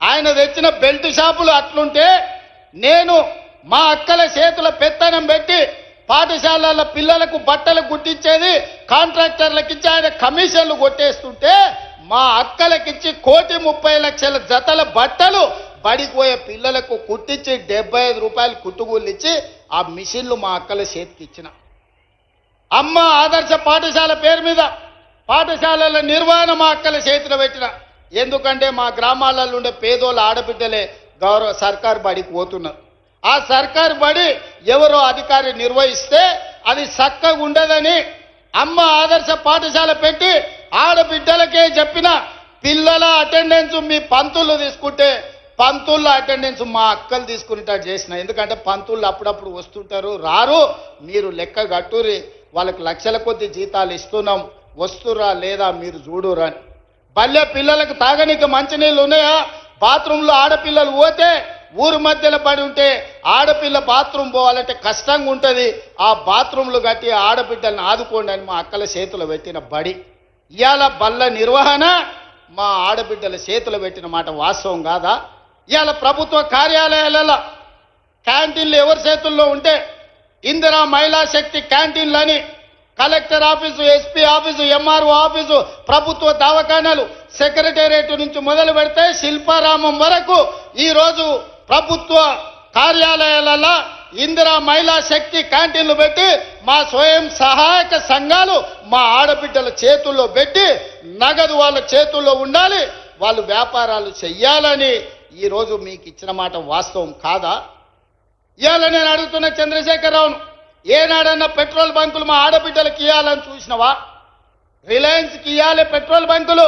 ఆయన తెచ్చిన బెల్ట్ షాపులు అట్లుంటే నేను మా అక్కల చేతుల పెత్తనం పెట్టి పాఠశాలల పిల్లలకు బట్టలు గుట్టించేది కాంట్రాక్టర్లకు ఇచ్చి ఆయన కమిషన్లు కొట్టేస్తుంటే మా అక్కలకిచ్చి 1,30,00,000 జతల బట్టలు బడిపోయే పిల్లలకు కుట్టించి 75 రూపాయలు కుట్టుగూళ్ళు ఇచ్చి ఆ మిషన్లు మా అక్కల చేతికి ఇచ్చిన. అమ్మ ఆదర్శ పాఠశాల పేరు మీద పాఠశాలల నిర్వహణ మా అక్కల చేతిలో పెట్టిన. ఎందుకంటే మా గ్రామాలలో ఉండే పేదోళ్ళ ఆడబిడ్డలే సర్కారు బడికి పోతున్నారు. ఆ సర్కారు బడి ఎవరో అధికారి నిర్వహిస్తే అది చక్కగా ఉండదని అమ్మ ఆదర్శ పాఠశాల పెట్టి ఆడబిడ్డలకే చెప్పిన. పిల్లల అటెండెన్స్ మీ పంతులు తీసుకుంటే పంతుళ్ళ అటెండెన్స్ మా అక్కలు తీసుకునేటట్టు చేసిన. ఎందుకంటే పంతుళ్ళు అప్పుడప్పుడు వస్తుంటారు, రారు, మీరు లెక్క కట్టురి, వాళ్ళకి లక్షల కొద్ది జీతాలు ఇస్తున్నాం, వస్తురా లేదా మీరు చూడురా అని. బల్లె పిల్లలకు తాగనీకి మంచినీళ్ళు ఉన్నాయా? బాత్రూంలో ఆడపిల్లలు పోతే ఊరు మధ్యలో పడి ఉంటే ఆడపిల్ల బాత్రూమ్ పోవాలంటే కష్టంగా ఉంటుంది, ఆ బాత్రూంలు కట్టి ఆడబిడ్డలను ఆదుకోండి అని మా అక్కల చేతులు పెట్టిన బడి. ఇవాళ బల్ల నిర్వహణ మా ఆడబిడ్డల చేతులు పెట్టిన మాట వాస్తవం కాదా? ఇవాళ ప్రభుత్వ కార్యాలయాలలో క్యాంటీన్లు ఎవరి చేతుల్లో ఉంటే ఇందిరా మహిళా శక్తి క్యాంటీన్లని collector office, SP office, MRO office, ప్రభుత్వ దవాఖానాలు, సెక్రటేరియట్ నుంచి మొదలు పెడితే శిల్పారామం వరకు ఈరోజు ప్రభుత్వ కార్యాలయాలలో ఇందిరా మహిళా శక్తి క్యాంటీన్లు పెట్టి మా స్వయం సహాయక సంఘాలు మా ఆడబిడ్డల చేతుల్లో పెట్టి నగదు వాళ్ళ చేతుల్లో ఉండాలి, వాళ్ళు వ్యాపారాలు చెయ్యాలని ఈరోజు మీకు ఇచ్చిన మాట వాస్తవం కాదా? ఇవాళ నేను అడుగుతున్న చంద్రశేఖరరావును, ఏనాడన్నా పెట్రోల్ బంకులు మా ఆడబిడ్డలకు ఇవ్వాలని చూసినవా? రిలయన్స్కి ఇవ్వాలి పెట్రోల్ బంకులు,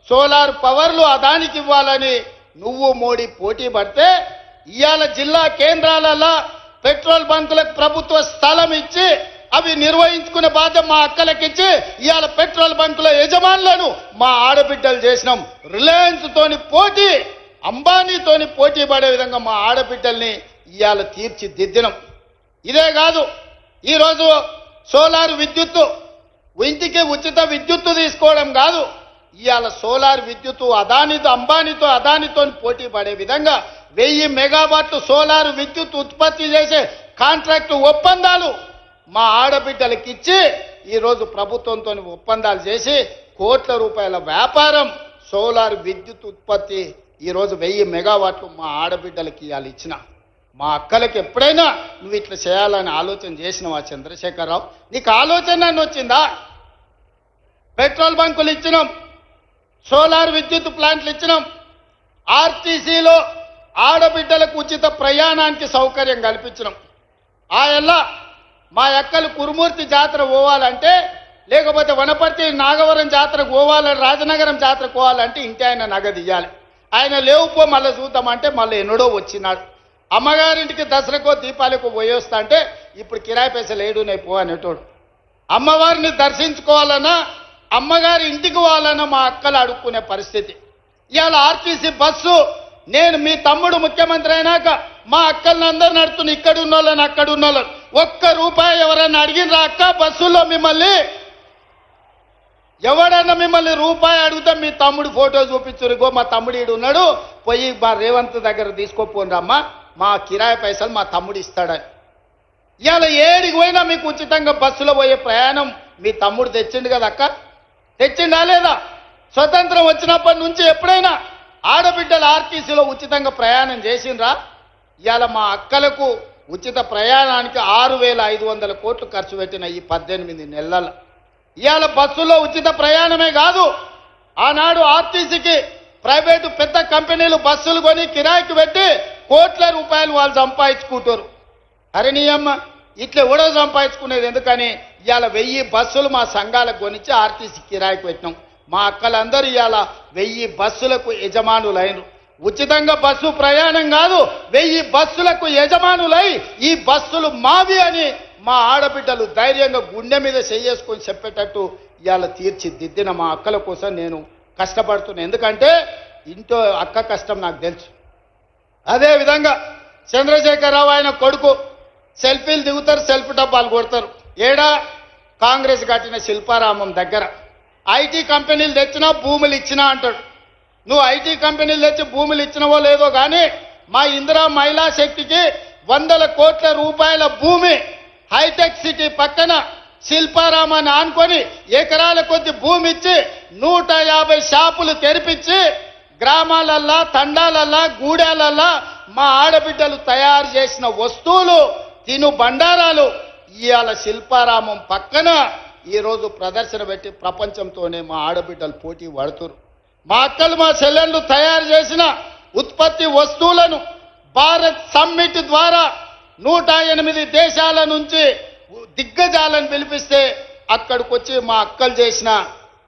సోలార్ పవర్లు అదానికి ఇవ్వాలని నువ్వు మోడీ పోటీ పడితే ఇవాళ జిల్లా కేంద్రాలలో పెట్రోల్ బంకులకు ప్రభుత్వ స్థలం ఇచ్చి అవి నిర్వహించుకునే బాధ్యత మా అక్కలకిచ్చి ఇవాళ పెట్రోల్ బంకుల యజమానులను మా ఆడబిడ్డలు చేసినాం. రిలయన్స్ తోని పోటీ, అంబానీతోని పోటీ పడే విధంగా మా ఆడబిడ్డల్ని ఇవాళ తీర్చిదిద్దినం. ఇదే కాదు, ఈరోజు సోలార్ విద్యుత్తు ఇంటికి ఉచిత విద్యుత్తు తీసుకోవడం కాదు, ఇవాళ సోలార్ విద్యుత్తు అదానితో పోటీ పడే విధంగా 1000 మెగావాట్లు సోలార్ విద్యుత్ ఉత్పత్తి చేసే కాంట్రాక్టు ఒప్పందాలు మా ఆడబిడ్డలకి ఇచ్చి ఈరోజు ప్రభుత్వంతో ఒప్పందాలు చేసి కోట్ల రూపాయల వ్యాపారం సోలార్ విద్యుత్ ఉత్పత్తి ఈరోజు 1000 మెగావాట్లు మా ఆడబిడ్డలకి ఇవాళ ఇచ్చిన. మా అక్కలకి ఎప్పుడైనా నువ్వు ఇట్లా చేయాలని ఆలోచన చేసినవా చంద్రశేఖరరావు? నీకు ఆలోచన వచ్చిందా? పెట్రోల్ బంకులు ఇచ్చినాం, సోలార్ విద్యుత్ ప్లాంట్లు ఇచ్చినాం, ఆర్టీసీలో ఆడబిడ్డలకు ఉచిత ప్రయాణానికి సౌకర్యం కల్పించినాం. ఆ ఎలా మా అక్కలు కురుమూర్తి జాతర పోవాలంటే, లేకపోతే వనపర్తి నాగవరం జాతరకు పోవాలని, రాజనగరం జాతరకు పోవాలంటే ఇంటి ఆయన నగదు ఇవ్వాలి. ఆయన లేవుపో మళ్ళీ చూద్దామంటే మళ్ళీ ఎన్నడో వచ్చినాడు. అమ్మగారింటికి దసరాకో దీపాలకు పోయేస్తా అంటే ఇప్పుడు కిరాయి పైసలు ఏడున్నాయి పో అనేటోడు. అమ్మవారిని దర్శించుకోవాలన్నా, అమ్మగారి ఇంటికి పోవాలన్నా మా అక్కలు అడుక్కునే పరిస్థితి. ఇవాళ ఆర్టీసీ బస్సు, నేను మీ తమ్ముడు ముఖ్యమంత్రి అయినాక మా అక్కల్ని అందరు నడుతున్న, ఇక్కడ ఉన్నోళ్ళని అక్కడ ఉన్నోళ్ళని, ఒక్క రూపాయి ఎవరైనా అడిగినరా అక్క? బస్సుల్లో మిమ్మల్ని ఎవడన్నా మిమ్మల్ని రూపాయి అడిగితే మీ తమ్ముడు ఫోటో చూపించురు, ఇగో మా తమ్ముడు ఈడు ఉన్నాడు, పోయి మా రేవంత్ దగ్గర తీసుకోపోండి అమ్మా, మా కిరాయి పైసలు మా తమ్ముడు ఇస్తాడని. ఇవాళ ఏడికి పోయినా మీకు ఉచితంగా బస్సులో పోయే ప్రయాణం మీ తమ్ముడు తెచ్చిండు కదా అక్క, తెచ్చిండా లేదా? స్వతంత్రం వచ్చినప్పటి నుంచి ఎప్పుడైనా ఆడబిడ్డలు ఆర్టీసీలో ఉచితంగా ప్రయాణం చేసిండ్రా? ఇవాళ మా అక్కలకు ఉచిత ప్రయాణానికి 6,500 కోట్లు ఖర్చు పెట్టిన ఈ 18 నెలల. ఇవాళ బస్సులో ఉచిత ప్రయాణమే కాదు, ఆనాడు ఆర్టీసీకి ప్రైవేటు పెద్ద కంపెనీలు బస్సులు కొని కిరాయికి పెట్టి కోట్ల రూపాయలు వాళ్ళు సంపాదించుకుంటారు. అరే నీ అమ్మ, ఇట్లా ఎవడో సంపాదించుకునేది ఎందుకని ఇవాళ 1000 బస్సులు మా సంఘాలకు కొనిచ్చి ఆర్టీసీ కిరాయికి పెట్టినాం. మా అక్కలందరూ ఇవాళ 1000 బస్సులకు యజమానులైనరు. ఉచితంగా బస్సు ప్రయాణం కాదు, 1000 బస్సులకు యజమానులై ఈ బస్సులు మావి అని మా ఆడబిడ్డలు ధైర్యంగా గుండె మీద చేసుకొని చెప్పేటట్టు ఇవాళ తీర్చిదిద్దిన మా అక్కల కోసం నేను కష్టపడుతున్నాను. ఎందుకంటే ఇంట్లో అక్క కష్టం నాకు తెలుసు. అదేవిధంగా చంద్రశేఖరరావు ఆయన కొడుకు సెల్ఫీలు దిగుతారు, సెల్ఫీ డబ్బాలు కొడతారు. ఏడా కాంగ్రెస్ కట్టిన శిల్పారామం దగ్గర ఐటీ కంపెనీలు తెచ్చినా భూములు ఇచ్చినా అంటాడు. నువ్వు ఐటీ కంపెనీలు తెచ్చి భూములు ఇచ్చినవో లేదో కానీ మా ఇందిరా మహిళా శక్తికి 100 కోట్ల రూపాయల భూమి హైటెక్ సిటీ పక్కన శిల్పారామాన్ని ఆనుకొని ఎకరాల కొద్ది భూమి ఇచ్చి 150 షాపులు తెరిపించి గ్రామాలల్లా, తండాలల్లా, గూడాలల్లా మా ఆడబిడ్డలు తయారు చేసిన వస్తువులు, తిను బండారాలు ఇవాళ శిల్పారామం పక్కన ఈరోజు ప్రదర్శన పెట్టి ప్రపంచంతోనే మా ఆడబిడ్డలు పోటీ పడుతున్నారు. మా అక్కలు, మా చెల్లెళ్ళు తయారు చేసిన ఉత్పత్తి వస్తువులను భారత్ సమ్మిట్ ద్వారా 108 దేశాల నుంచి దిగ్గజాలను పిలిపిస్తే అక్కడికి వచ్చి మా అక్కలు చేసిన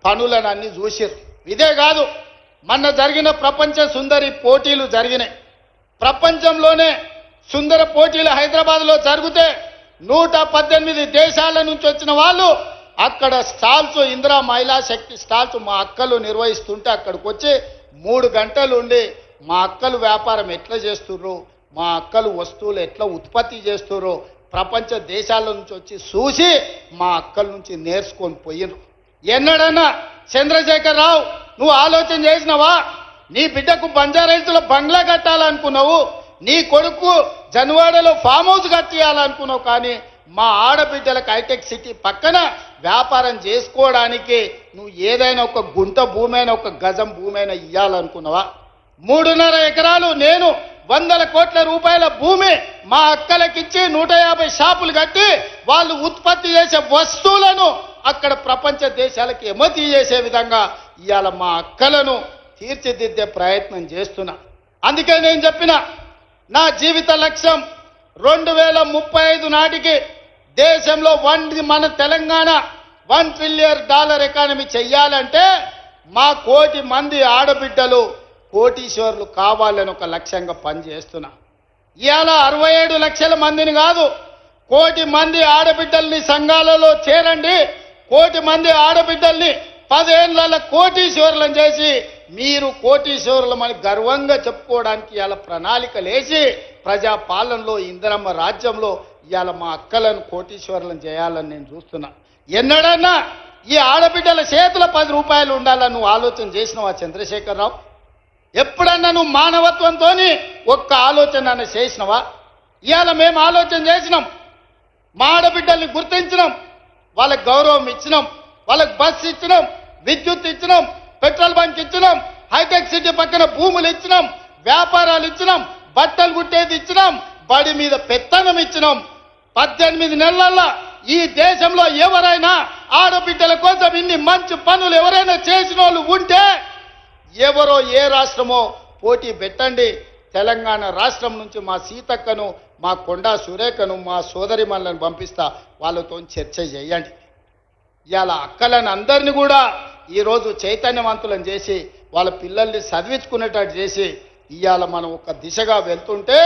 పనులను అన్ని చూసారు. ఇదే కాదు, మొన్న జరిగిన ప్రపంచ సుందరి పోటీలు జరిగినాయి. ప్రపంచంలోనే సుందర పోటీలు హైదరాబాద్లో జరిగితే 118 దేశాల నుంచి వచ్చిన వాళ్ళు అక్కడ స్టాల్స్, ఇందిరా మహిళా శక్తి స్టాల్స్ మా అక్కలు నిర్వహిస్తుంటే అక్కడికి వచ్చి 3 గంటలు ఉండి మా అక్కలు వ్యాపారం ఎట్లా చేస్తుర్రు, మా అక్కలు వస్తువులు ఎట్లా ఉత్పత్తి చేస్తుర్రు ప్రపంచ దేశాల నుంచి వచ్చి చూసి మా అక్కల నుంచి నేర్చుకొని పోయినరు. ఎన్నడన్నా చంద్రశేఖరరావు నువ్వు ఆలోచన చేసినవా? నీ బిడ్డకు బంజారాహిల్స్లో బంగ్లా కట్టాలనుకున్నావు, నీ కొడుకు జన్వాడలో ఫామ్ హౌస్ కట్టియాలనుకున్నావు, కానీ మా ఆడబిడ్డలకు హైటెక్ సిటీ పక్కన వ్యాపారం చేసుకోవడానికి నువ్వు ఏదైనా ఒక గుంట భూమి అయినా, ఒక గజం భూమి అయినా ఇవ్వాలనుకున్నావా? 3.5 ఎకరాలు నేను 100 కోట్ల రూపాయల భూమి మా అక్కలకిచ్చి 150 షాపులు కట్టి వాళ్ళు ఉత్పత్తి చేసే వస్తువులను అక్కడ ప్రపంచ దేశాలకి ఎగుమతి చేసే విధంగా ఇవాళ మా అక్కలను తీర్చిదిద్దే ప్రయత్నం చేస్తున్నా. అందుకే నేను చెప్పిన నా జీవిత లక్ష్యం 2035 నాటికి దేశంలో మన తెలంగాణ $1 ట్రిలియన్ ఎకానమీ చెయ్యాలంటే మా 1 కోటి మంది ఆడబిడ్డలు కోటీశ్వర్లు కావాలని ఒక లక్ష్యంగా పనిచేస్తున్నా. ఇవాళ 67 లక్షల మందిని కాదు, 1 కోటి మంది ఆడబిడ్డల్ని సంఘాలలో చేరండి, 1 కోటి మంది ఆడబిడ్డల్ని 10 ఏళ్ల కోటీశ్వర్లను చేసి మీరు కోటీశ్వరులమని గర్వంగా చెప్పుకోవడానికి ఇవాళ ప్రణాళికలు వేసి ప్రజాపాలనలో, ఇందిరమ్మ రాజ్యంలో ఇవాళ మా అక్కలను కోటీశ్వరులను చేయాలని నేను చూస్తున్నా. ఎన్నడన్నా ఈ ఆడబిడ్డల చేతుల 10 రూపాయలు ఉండాలని నువ్వు ఆలోచన చేసినావా చంద్రశేఖరరావు? ఎప్పుడన్నా నువ్వు మానవత్వంతో ఒక్క ఆలోచన చేసినవా? ఇవాళ మేము ఆలోచన చేసినాం, మా ఆడబిడ్డల్ని గుర్తించినాం, వాళ్ళకి గౌరవం ఇచ్చినాం, వాళ్ళకి బస్సు ఇచ్చినాం, విద్యుత్ ఇచ్చినాం, పెట్రోల్ బంక్ ఇచ్చినాం, హైటెక్ సిటీ పక్కన భూములు ఇచ్చినాం, వ్యాపారాలు ఇచ్చినాం, బట్టలు కుట్టేది ఇచ్చినాం, బడి మీద పెత్తనం ఇచ్చినాం. 18 నెలల్లో ఈ దేశంలో ఎవరైనా ఆడబిడ్డల కోసం ఇన్ని మంచి పనులు ఎవరైనా చేసిన వాళ్ళు ఉంటే ఎవరో ఏ రాష్ట్రమో పోటీ పెట్టండి. తెలంగాణ రాష్ట్రం నుంచి మా సీతక్కను, మా కొండా సురేఖను, మా సోదరిమణులను పంపిస్తా, వాళ్ళతో చర్చ చేయండి. ఇవాళ అక్కలను అందరినీ కూడా ఈరోజు చైతన్యవంతులను చేసి వాళ్ళ పిల్లల్ని చదివించుకునేటట్టు చేసి ఇవాళ మనం ఒక దిశగా వెళ్తుంటే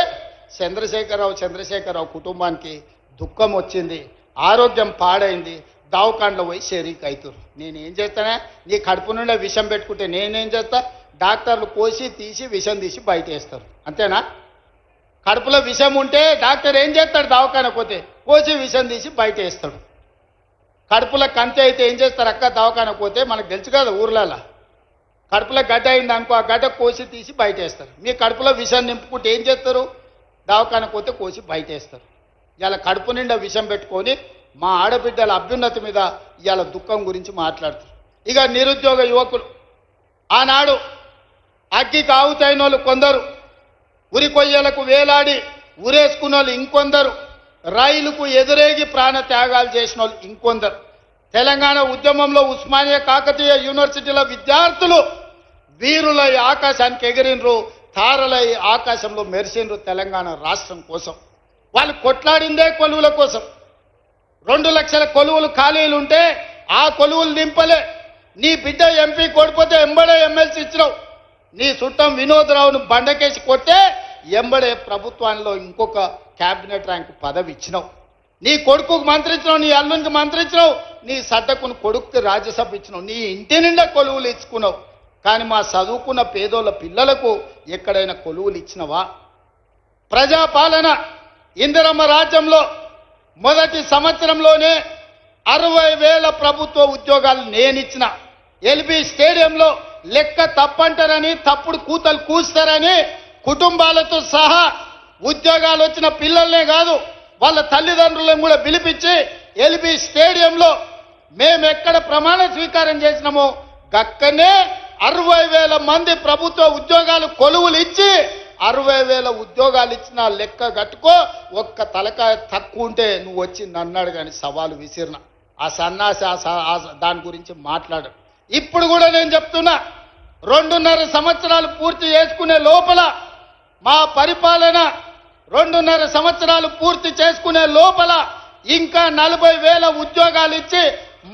చంద్రశేఖరరావు కుటుంబానికి దుఃఖం వచ్చింది, ఆరోగ్యం పాడైంది, దావకాండ్లో పోయి షరీక్ అవుతారు. నేనేం చేస్తానే? నీ కడుపు నుండే విషం పెట్టుకుంటే నేనేం చేస్తా? డాక్టర్లు కోసి తీసి విషం తీసి బయట వేస్తారు, అంతేనా? కడుపులో విషం ఉంటే డాక్టర్ ఏం చేస్తాడు? దవాఖాన పోతే కోసి విషం తీసి బయట వేస్తాడు. కడుపులో కంతి అయితే ఏం చేస్తారు? అక్క దవాఖాన పోతే మనకు తెలుసు కదా, ఊర్లలో కడుపులో గడ్డ అయింది అనుకో, ఆ గడ్డ కోసి తీసి బయట వేస్తారు. మీ కడుపులో విషం నింపుకుంటే ఏం చేస్తారు? దవాఖాన పోతే కోసి బయట వేస్తారు. ఇలా కడుపు నిండా విషం పెట్టుకొని మా ఆడబిడ్డల అభ్యున్నతి మీద ఇవాళ దుఃఖం గురించి మాట్లాడుతారు. ఇక నిరుద్యోగ యువకులు, ఆనాడు అగ్గికి ఆవుతైన వాళ్ళు కొందరు, ఉరి కొయ్యలకు వేలాడి ఉరేసుకున్న వాళ్ళు ఇంకొందరు, రైలుకు ఎదురేగి ప్రాణ త్యాగాలు చేసిన వాళ్ళు ఇంకొందరు. తెలంగాణ ఉద్యమంలో ఉస్మానియా కాకతీయ యూనివర్సిటీల విద్యార్థులు వీరులై ఆకాశానికి ఎగిరినరు, తారలై ఆకాశంలో మెరిసినరు తెలంగాణ రాష్ట్రం కోసం. వాళ్ళు కొట్లాడిందే కొలువుల కోసం. 2 లక్షల కొలువులు ఖాళీలు ఉంటే ఆ కొలువులు నింపలే. నీ బిడ్డ ఎంపీ కొడిపోతే ఎంబడే ఎమ్మెల్సీ ఇచ్చినావు. నీ చుట్టం వినోద్ రావును బండకేసి కొట్టే ఎంబడే ప్రభుత్వంలో ఇంకొక క్యాబినెట్ ర్యాంకు పదవి ఇచ్చినావు. నీ కొడుకుకు మంత్రి ఇచ్చినావు, నీ అల్లునికి మంత్రి ఇచ్చినావు, నీ సడ్డకును కొడుకుకి రాజ్యసభ ఇచ్చినావు, నీ ఇంటి నిండా కొలువులు ఇచ్చుకున్నావు. కానీ మా చదువుకున్న పేదోళ్ళ పిల్లలకు ఎక్కడైనా కొలువులు ఇచ్చినవా? ప్రజాపాలన ఇందిరమ్మ రాజ్యంలో మొదటి సంవత్సరంలోనే 60,000 ప్రభుత్వ ఉద్యోగాలు నేనిచ్చిన. ఎల్బీ స్టేడియంలో లెక్క తప్పంటారని, తప్పుడు కూతలు కూస్తారని కుటుంబాలతో సహా ఉద్యోగాలు వచ్చిన పిల్లల్నే కాదు వాళ్ళ తల్లిదండ్రులను కూడా పిలిపించి ఎల్బీ స్టేడియంలో మేము ఎక్కడ ప్రమాణ స్వీకారం చేసినామో గక్కనే 60,000 మంది ప్రభుత్వ ఉద్యోగాలు కొలువులు ఇచ్చి 60,000 ఉద్యోగాలు ఇచ్చిన లెక్క కట్టుకో. ఒక్క తలకాయ తక్కువ ఉంటే నువ్వు వచ్చి నన్నాడు కానీ సవాలు విసిరిన ఆ సన్నాసి దాని గురించి మాట్లాడు. ఇప్పుడు కూడా నేను చెప్తున్నా, 2.5 సంవత్సరాలు పూర్తి చేసుకునే లోపల మా పరిపాలన 2.5 సంవత్సరాలు పూర్తి చేసుకునే లోపల ఇంకా 40,000 ఉద్యోగాలు ఇచ్చి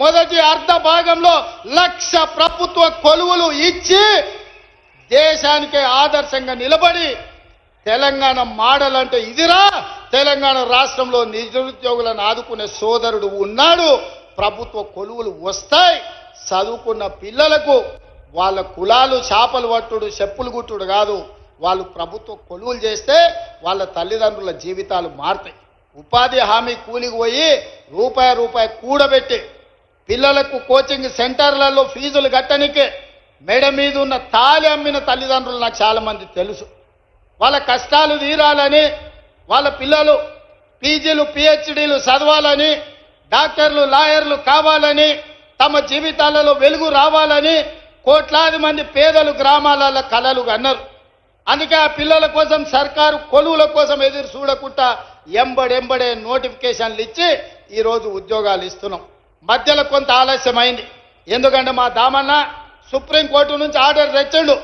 మొదటి అర్ధ భాగంలో 1,00,000 ప్రభుత్వ కొలువులు ఇచ్చి దేశానికే ఆదర్శంగా నిలబడి తెలంగాణ మోడల్ అంటే ఇదిరా, తెలంగాణ రాష్ట్రంలో నిరుద్యోగులను ఆదుకునే సోదరుడు ఉన్నాడు, ప్రభుత్వ కొలువులు వస్తాయి, చదువుకున్న పిల్లలకు వాళ్ళ కులాలు చేపలు పట్టుడు చెప్పులు గుట్టుడు కాదు, వాళ్ళు ప్రభుత్వ కొలువులు చేస్తే వాళ్ళ తల్లిదండ్రుల జీవితాలు మారుతాయి. ఉపాధి హామీ కూలికి పోయి రూపాయి కూడబెట్టి పిల్లలకు కోచింగ్ సెంటర్లలో ఫీజులు కట్టనికే మెడ మీద ఉన్న తాలి అమ్మిన తల్లిదండ్రులు నాకు చాలామంది తెలుసు. వాళ్ళ కష్టాలు తీరాలని, వాళ్ళ పిల్లలు పీజీలు పిహెచ్డీలు చదవాలని, డాక్టర్లు లాయర్లు కావాలని, తమ జీవితాలలో వెలుగు రావాలని కోట్లాది మంది పేదలు గ్రామాలలో కలలు కన్నారు. అందుకే ఆ పిల్లల కోసం సర్కారు కొలువుల కోసం ఎదురు చూడకుండా ఎంబడెంబడే నోటిఫికేషన్లు ఇచ్చి ఈరోజు ఉద్యోగాలు ఇస్తున్నాం. మధ్యలో కొంత ఆలస్యమైంది, ఎందుకంటే మా దామన్న సుప్రీంకోర్టు నుంచి ఆర్డర్ తెచ్చిండు.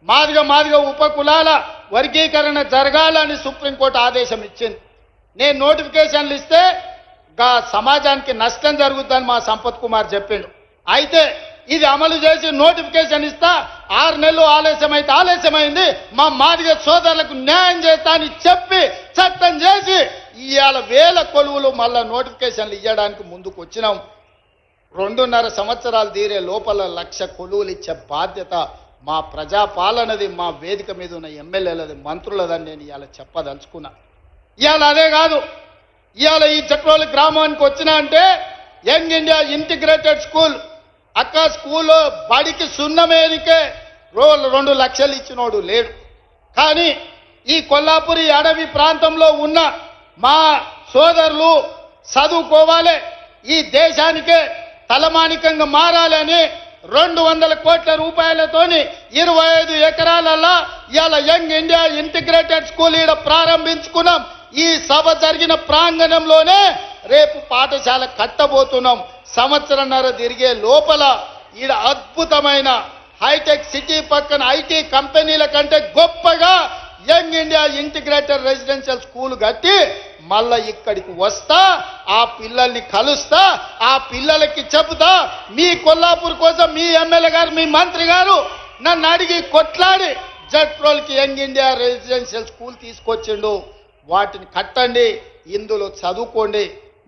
మాదిగ ఉపకులాల వర్గీకరణ జరగాలని సుప్రీంకోర్టు ఆదేశం ఇచ్చింది. నేను నోటిఫికేషన్లు ఇస్తే సమాజానికి నష్టం జరుగుతుందని మా సంపత్ కుమార్ చెప్పిండు. అయితే ఇది అమలు చేసి నోటిఫికేషన్ ఇస్తా, 6 నెలలు ఆలస్యమైంది, మా మాదిగ సోదరులకు న్యాయం చేస్తా అని చెప్పి చట్టం చేసి ఇవాళ 1000 కొలువులు మళ్ళా నోటిఫికేషన్లు ఇవ్వడానికి ముందుకు వచ్చినాం. 2.5 సంవత్సరాలు తీరే లోపల 1,00,000 కొలువులు ఇచ్చే బాధ్యత మా ప్రజాపాలనది, మా వేదిక మీద ఉన్న ఎమ్మెల్యేలది, మంత్రులదని నేను ఇవాళ చెప్పదలుచుకున్నా. ఇవాళ అదే కాదు, ఇవాళ ఈ చెట్రోలు గ్రామానికి వచ్చినా అంటే యంగ్ ఇండియా ఇంటిగ్రేటెడ్ స్కూల్ అక్క స్కూల్లో బడికి సున్నమేనికే 2 లక్షలు ఇచ్చినోడు లేడు. కానీ ఈ కొల్లాపురి అడవి ప్రాంతంలో ఉన్న మా సోదరులు చదువుకోవాలి, ఈ దేశానికే తలమానికంగా మారాలని 200 కోట్ల రూపాయలతోని 25 ఎకరాలలో ఇవాళ యంగ్ ఇండియా ఇంటిగ్రేటెడ్ స్కూల్ ఈడ ప్రారంభించుకున్నాం. ఈ సభ జరిగిన ప్రాంగణంలోనే రేపు పాఠశాల కట్టబోతున్నాం. సంవత్సరంన్నర తిరిగే లోపల ఈడ అద్భుతమైన హైటెక్ సిటీ పక్కన ఐటీ కంపెనీల కంటే గొప్పగా young India integrated residential school కట్టి మళ్ళా ఇక్కడికి వస్తా, ఆ పిల్లల్ని కలుస్తా, ఆ పిల్లలకి చెబుతా. మీ కొల్లాపూర్ కోసం మీ ఎమ్మెల్యే గారు, మీ మంత్రి గారు నన్ను అడిగి కొట్లాడి జట్రోల్కి యంగ్ ఇండియా రెసిడెన్షియల్ స్కూల్ తీసుకొచ్చిండు. వాటిని కట్టండి, ఇందులో చదువుకోండి.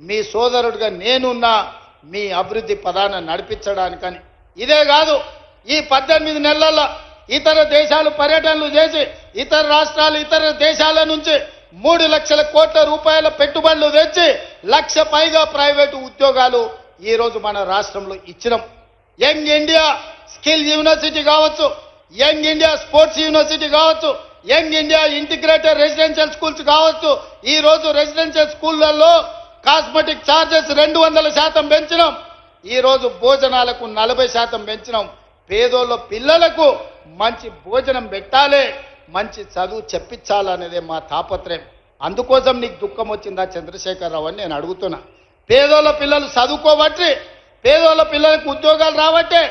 మీ సోదరుడిగా నేనున్నా మీ అభివృద్ధి పదాన్ని నడిపించడానికని. ఇదే కాదు, ఈ 18 నెలల్లో ఇతర దేశాలు పర్యటనలు చేసి ఇతర రాష్ట్రాలు ఇతర దేశాల నుంచి 3 లక్షల కోట్ల రూపాయల పెట్టుబడులు తెచ్చి 1 లక్ష పైగా ప్రైవేటు ఉద్యోగాలు ఈరోజు మన రాష్ట్రంలో ఇచ్చినాం. యంగ్ ఇండియా స్కిల్ యూనివర్సిటీ కావచ్చు, యంగ్ ఇండియా స్పోర్ట్స్ యూనివర్సిటీ కావచ్చు, young India integrated residential schools కావచ్చు. ఈ రోజు రెసిడెన్షియల్ స్కూళ్లలో కాస్మెటిక్ ఛార్జెస్ 200% పెంచినాం. ఈ రోజు భోజనాలకు 40% పెంచినాం. పేదోళ్ళ పిల్లలకు మంచి భోజనం పెట్టాలి, మంచి చదువు చెప్పించాలనేదే మా తాపత్రయం. అందుకోసం నీకు దుఃఖం వచ్చిందా చంద్రశేఖరరావు అని నేను అడుగుతున్నా. పేదోళ్ళ పిల్లలు చదువుకోబట్టి, పేదోళ్ళ పిల్లలకు ఉద్యోగాలు రాబట్టే,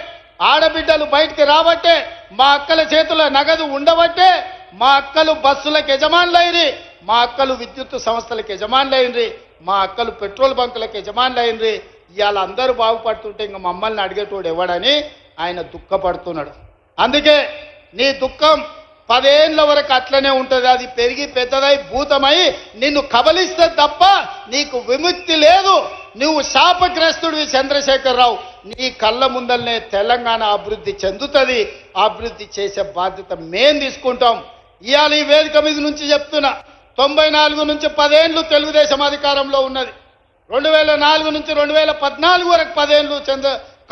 ఆడబిడ్డలు బయటికి రాబట్టే, మా అక్కల చేతుల నగదు ఉండబట్టే మా అక్కలు బస్సులకు యజమానులైంది, మా అక్కలు విద్యుత్ సంస్థలకు యజమానులైంది, మా అక్కలు పెట్రోల్ బంకులకు యజమానులైంది. ఇవాళ అందరూ బాగుపడుతుంటే ఇంకా మమ్మల్ని అడిగేటోడు ఎవడని ఆయన దుఃఖపడుతున్నాడు. అందుకే నీ దుఃఖం 10 ఏళ్ళ వరకు అట్లనే ఉంటుంది. అది పెరిగి పెద్దదై భూతమై నిన్ను కబలిస్తే తప్ప నీకు విముక్తి లేదు. నువ్వు శాపగ్రస్తుడివి చంద్రశేఖరరావు. నీ కళ్ళ ముందల్నే తెలంగాణ అభివృద్ధి చెందుతుంది. అభివృద్ధి చేసే బాధ్యత మేం తీసుకుంటాం. ఇవాళ ఈ వేదిక మీద నుంచి చెప్తున్నా, 94 నుంచి 10 ఏళ్ళు తెలుగుదేశం అధికారంలో ఉన్నది. 2004 నుంచి 2014 వరకు 10 ఏళ్ళు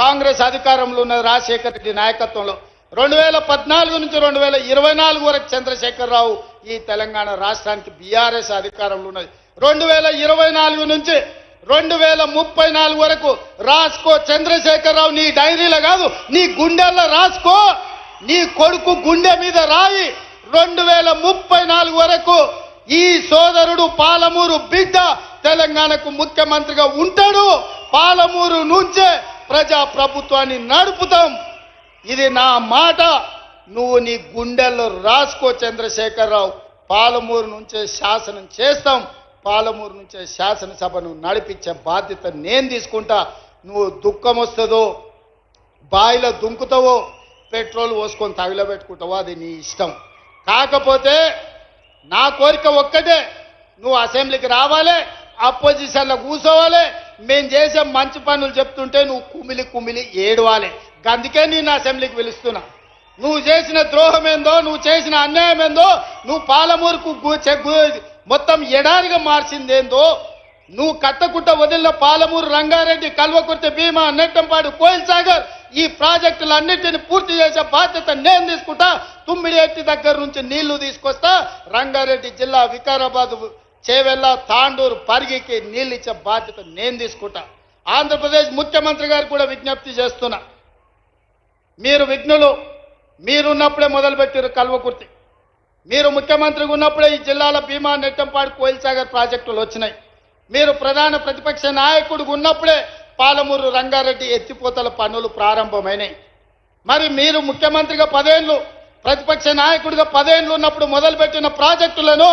కాంగ్రెస్ అధికారంలో ఉన్నది రాజశేఖర రెడ్డి నాయకత్వంలో. 2014 నుంచి 2024 వరకు చంద్రశేఖరరావు ఈ తెలంగాణ రాష్ట్రానికి బీఆర్ఎస్ అధికారంలో ఉన్నది. 2024 నుంచి 2034 వరకు రాసుకో చంద్రశేఖరరావు. నీ డైరీలో కాదు, నీ గుండెల్లో రాసుకో. నీ కొడుకు గుండె మీద రాయి. 2034 వరకు ఈ సోదరుడు పాలమూరు బిడ్డ తెలంగాణకు ముఖ్యమంత్రిగా ఉంటాడు. పాలమూరు నుంచే ప్రజా ప్రభుత్వాన్ని నడుపుతాం. ఇది నా మాట. నువ్వు నీ గుండెల్లో రాసుకో చంద్రశేఖరరావు. పాలమూరు నుంచే శాసనం చేస్తాం. పాలమూరు నుంచే శాసనసభను నడిపించే బాధ్యత నేను తీసుకుంటా. నువ్వు దుఃఖం వస్తుందో, బాయిలో దుంకుతావో, పెట్రోల్ పోసుకొని తగిలబెట్టుకుంటావో అది నీ ఇష్టం. కాకపోతే నా కోరిక ఒక్కటే, నువ్వు అసెంబ్లీకి రావాలి, అపోజిషన్లో కూర్చోవాలి. మేము చేసే మంచి పనులు చెప్తుంటే నువ్వు కుమిలి కుమిలి ఏడవాలి. అందుకే నేను అసెంబ్లీకి పిలుస్తున్నా. నువ్వు చేసిన ద్రోహం ఏందో, నువ్వు చేసిన అన్యాయం ఏందో, నువ్వు పాలమూరుకు మొత్తం ఎడారిగా మార్చిందేందో, నువ్వు కట్టకుట్ట వదిలిన పాలమూరు, రంగారెడ్డి, కల్వకుర్తి, భీమా, నెట్టంపాడు, కోయిల్ సాగర్ ఈ ప్రాజెక్టులన్నింటినీ పూర్తి చేసే బాధ్యత నేను తీసుకుంటా. తుమ్మిడి ఎత్తి దగ్గర నుంచి నీళ్లు తీసుకొస్తా. రంగారెడ్డి జిల్లా వికారాబాద్, చేవెళ్ళ, తాండూరు, పరిగికి నీళ్ళు ఇచ్చే బాధ్యత నేను తీసుకుంటా. ఆంధ్రప్రదేశ్ ముఖ్యమంత్రి గారు కూడా విజ్ఞప్తి చేస్తున్నా. మీరు విఘ్నులు, మీరున్నప్పుడే మొదలుపెట్టారు కల్వకుర్తి. మీరు ముఖ్యమంత్రిగా ఉన్నప్పుడే ఈ జిల్లాల భీమా, నెట్టంపాడు, కోయిల్ సాగర్ ప్రాజెక్టులు వచ్చినాయి. మీరు ప్రధాన ప్రతిపక్ష నాయకుడిగా ఉన్నప్పుడే పాలమూరు, రంగారెడ్డి ఎత్తిపోతల పనులు ప్రారంభమైనాయి. మరి మీరు ముఖ్యమంత్రిగా 10 ఏళ్ళు, ప్రతిపక్ష నాయకుడిగా 10 ఏళ్ళు ఉన్నప్పుడు మొదలుపెట్టిన ప్రాజెక్టులను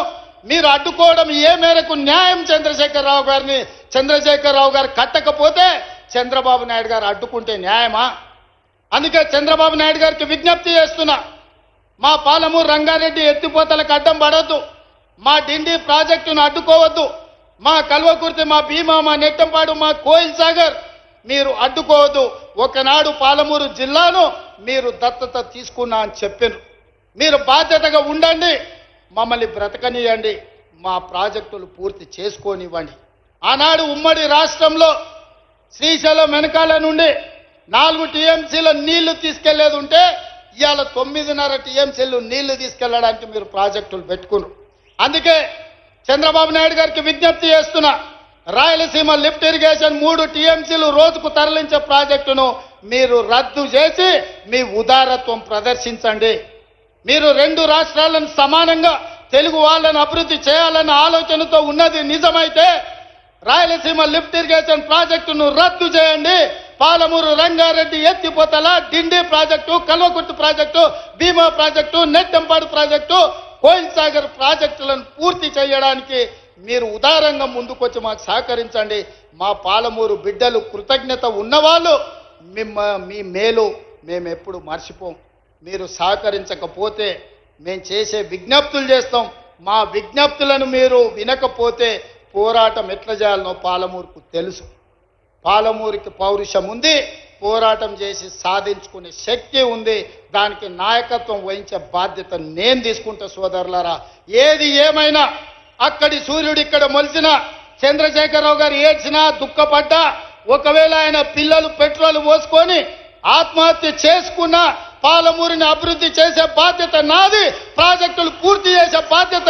మీరు అడ్డుకోవడం ఏ మేరకు న్యాయం? చంద్రశేఖరరావు గారు కట్టకపోతే చంద్రబాబు నాయుడు గారు అడ్డుకుంటే న్యాయమా? అందుకే చంద్రబాబు నాయుడు గారికి విజ్ఞప్తి చేస్తున్నా, మా పాలమూరు, రంగారెడ్డి ఎత్తిపోతలకు అడ్డం పడవద్దు, మా డిండి ప్రాజెక్టును అడ్డుకోవద్దు, మా కల్వకుర్తి, మా భీమా, మా నెట్టంపాడు, మా కోయిల్ సాగర్ మీరు అడ్డుకోవద్దు. ఒకనాడు పాలమూరు జిల్లాను మీరు దత్తత తీసుకున్నా అని చెప్పారు. మీరు బాధ్యతగా ఉండండి, మమ్మల్ని బ్రతకనియండి, మా ప్రాజెక్టులు పూర్తి చేసుకోనివ్వండి. ఆనాడు ఉమ్మడి రాష్ట్రంలో శ్రీశైలం వెనకాల నుండి 4 టీఎంసీల నీళ్లు తీసుకెళ్లేది ఉంటే ఇవాళ 9.5 టీఎంసీలు నీళ్లు తీసుకెళ్లడానికి మీరు ప్రాజెక్టులు పెట్టుకున్నారు. అందుకే చంద్రబాబు నాయుడు గారికి విజ్ఞప్తి చేస్తున్నా, రాయలసీమ లిఫ్ట్ ఇరిగేషన్ 3 టీఎంసీలు రోజుకు తరలించే ప్రాజెక్టును మీరు రద్దు చేసి మీ ఉదారత్వం ప్రదర్శించండి. మీరు 2 రాష్ట్రాలను సమానంగా తెలుగు వాళ్ళని అభివృద్ధి చేయాలన్న ఆలోచనతో ఉన్నది నిజమైతే రాయలసీమ లిఫ్ట్ ఇరిగేషన్ ప్రాజెక్టును రద్దు చేయండి. పాలమూరు, రంగారెడ్డి ఎత్తిపోతల, డిండి project, Kalwakurthy project, Bhima project, Nettempadu project, Koil Sagar ప్రాజెక్టులను పూర్తి చేయడానికి మీరు ఉదారంగా ముందుకొచ్చి మాకు సహకరించండి. మా పాలమూరు బిడ్డలు కృతజ్ఞత ఉన్నవాళ్ళు మీ మేలు మేము ఎప్పుడు మర్చిపోం. మీరు సహకరించకపోతే మేము చేసే విజ్ఞప్తులు చేస్తాం. మా విజ్ఞప్తులను మీరు వినకపోతే పోరాటం ఎట్లా చేయాలనో పాలమూరుకు తెలుసు. పాలమూరుకి పౌరుషం ఉంది, పోరాటం చేసి సాధించుకునే శక్తి ఉంది. దానికి నాయకత్వం వహించే బాధ్యత నేను తీసుకుంటా సోదరులారా. ఏది ఏమైనా అక్కడి సూర్యుడు ఇక్కడ మొలిసిన, చంద్రశేఖరరావు గారు ఏడ్చినా దుఃఖపడ్డా, ఒకవేళ ఆయన పిల్లలు పెట్రోల్ పోసుకొని ఆత్మహత్య చేసుకున్న పాలమూరుని అభివృద్ధి చేసే బాధ్యత నాది, ప్రాజెక్టులు పూర్తి చేసే బాధ్యత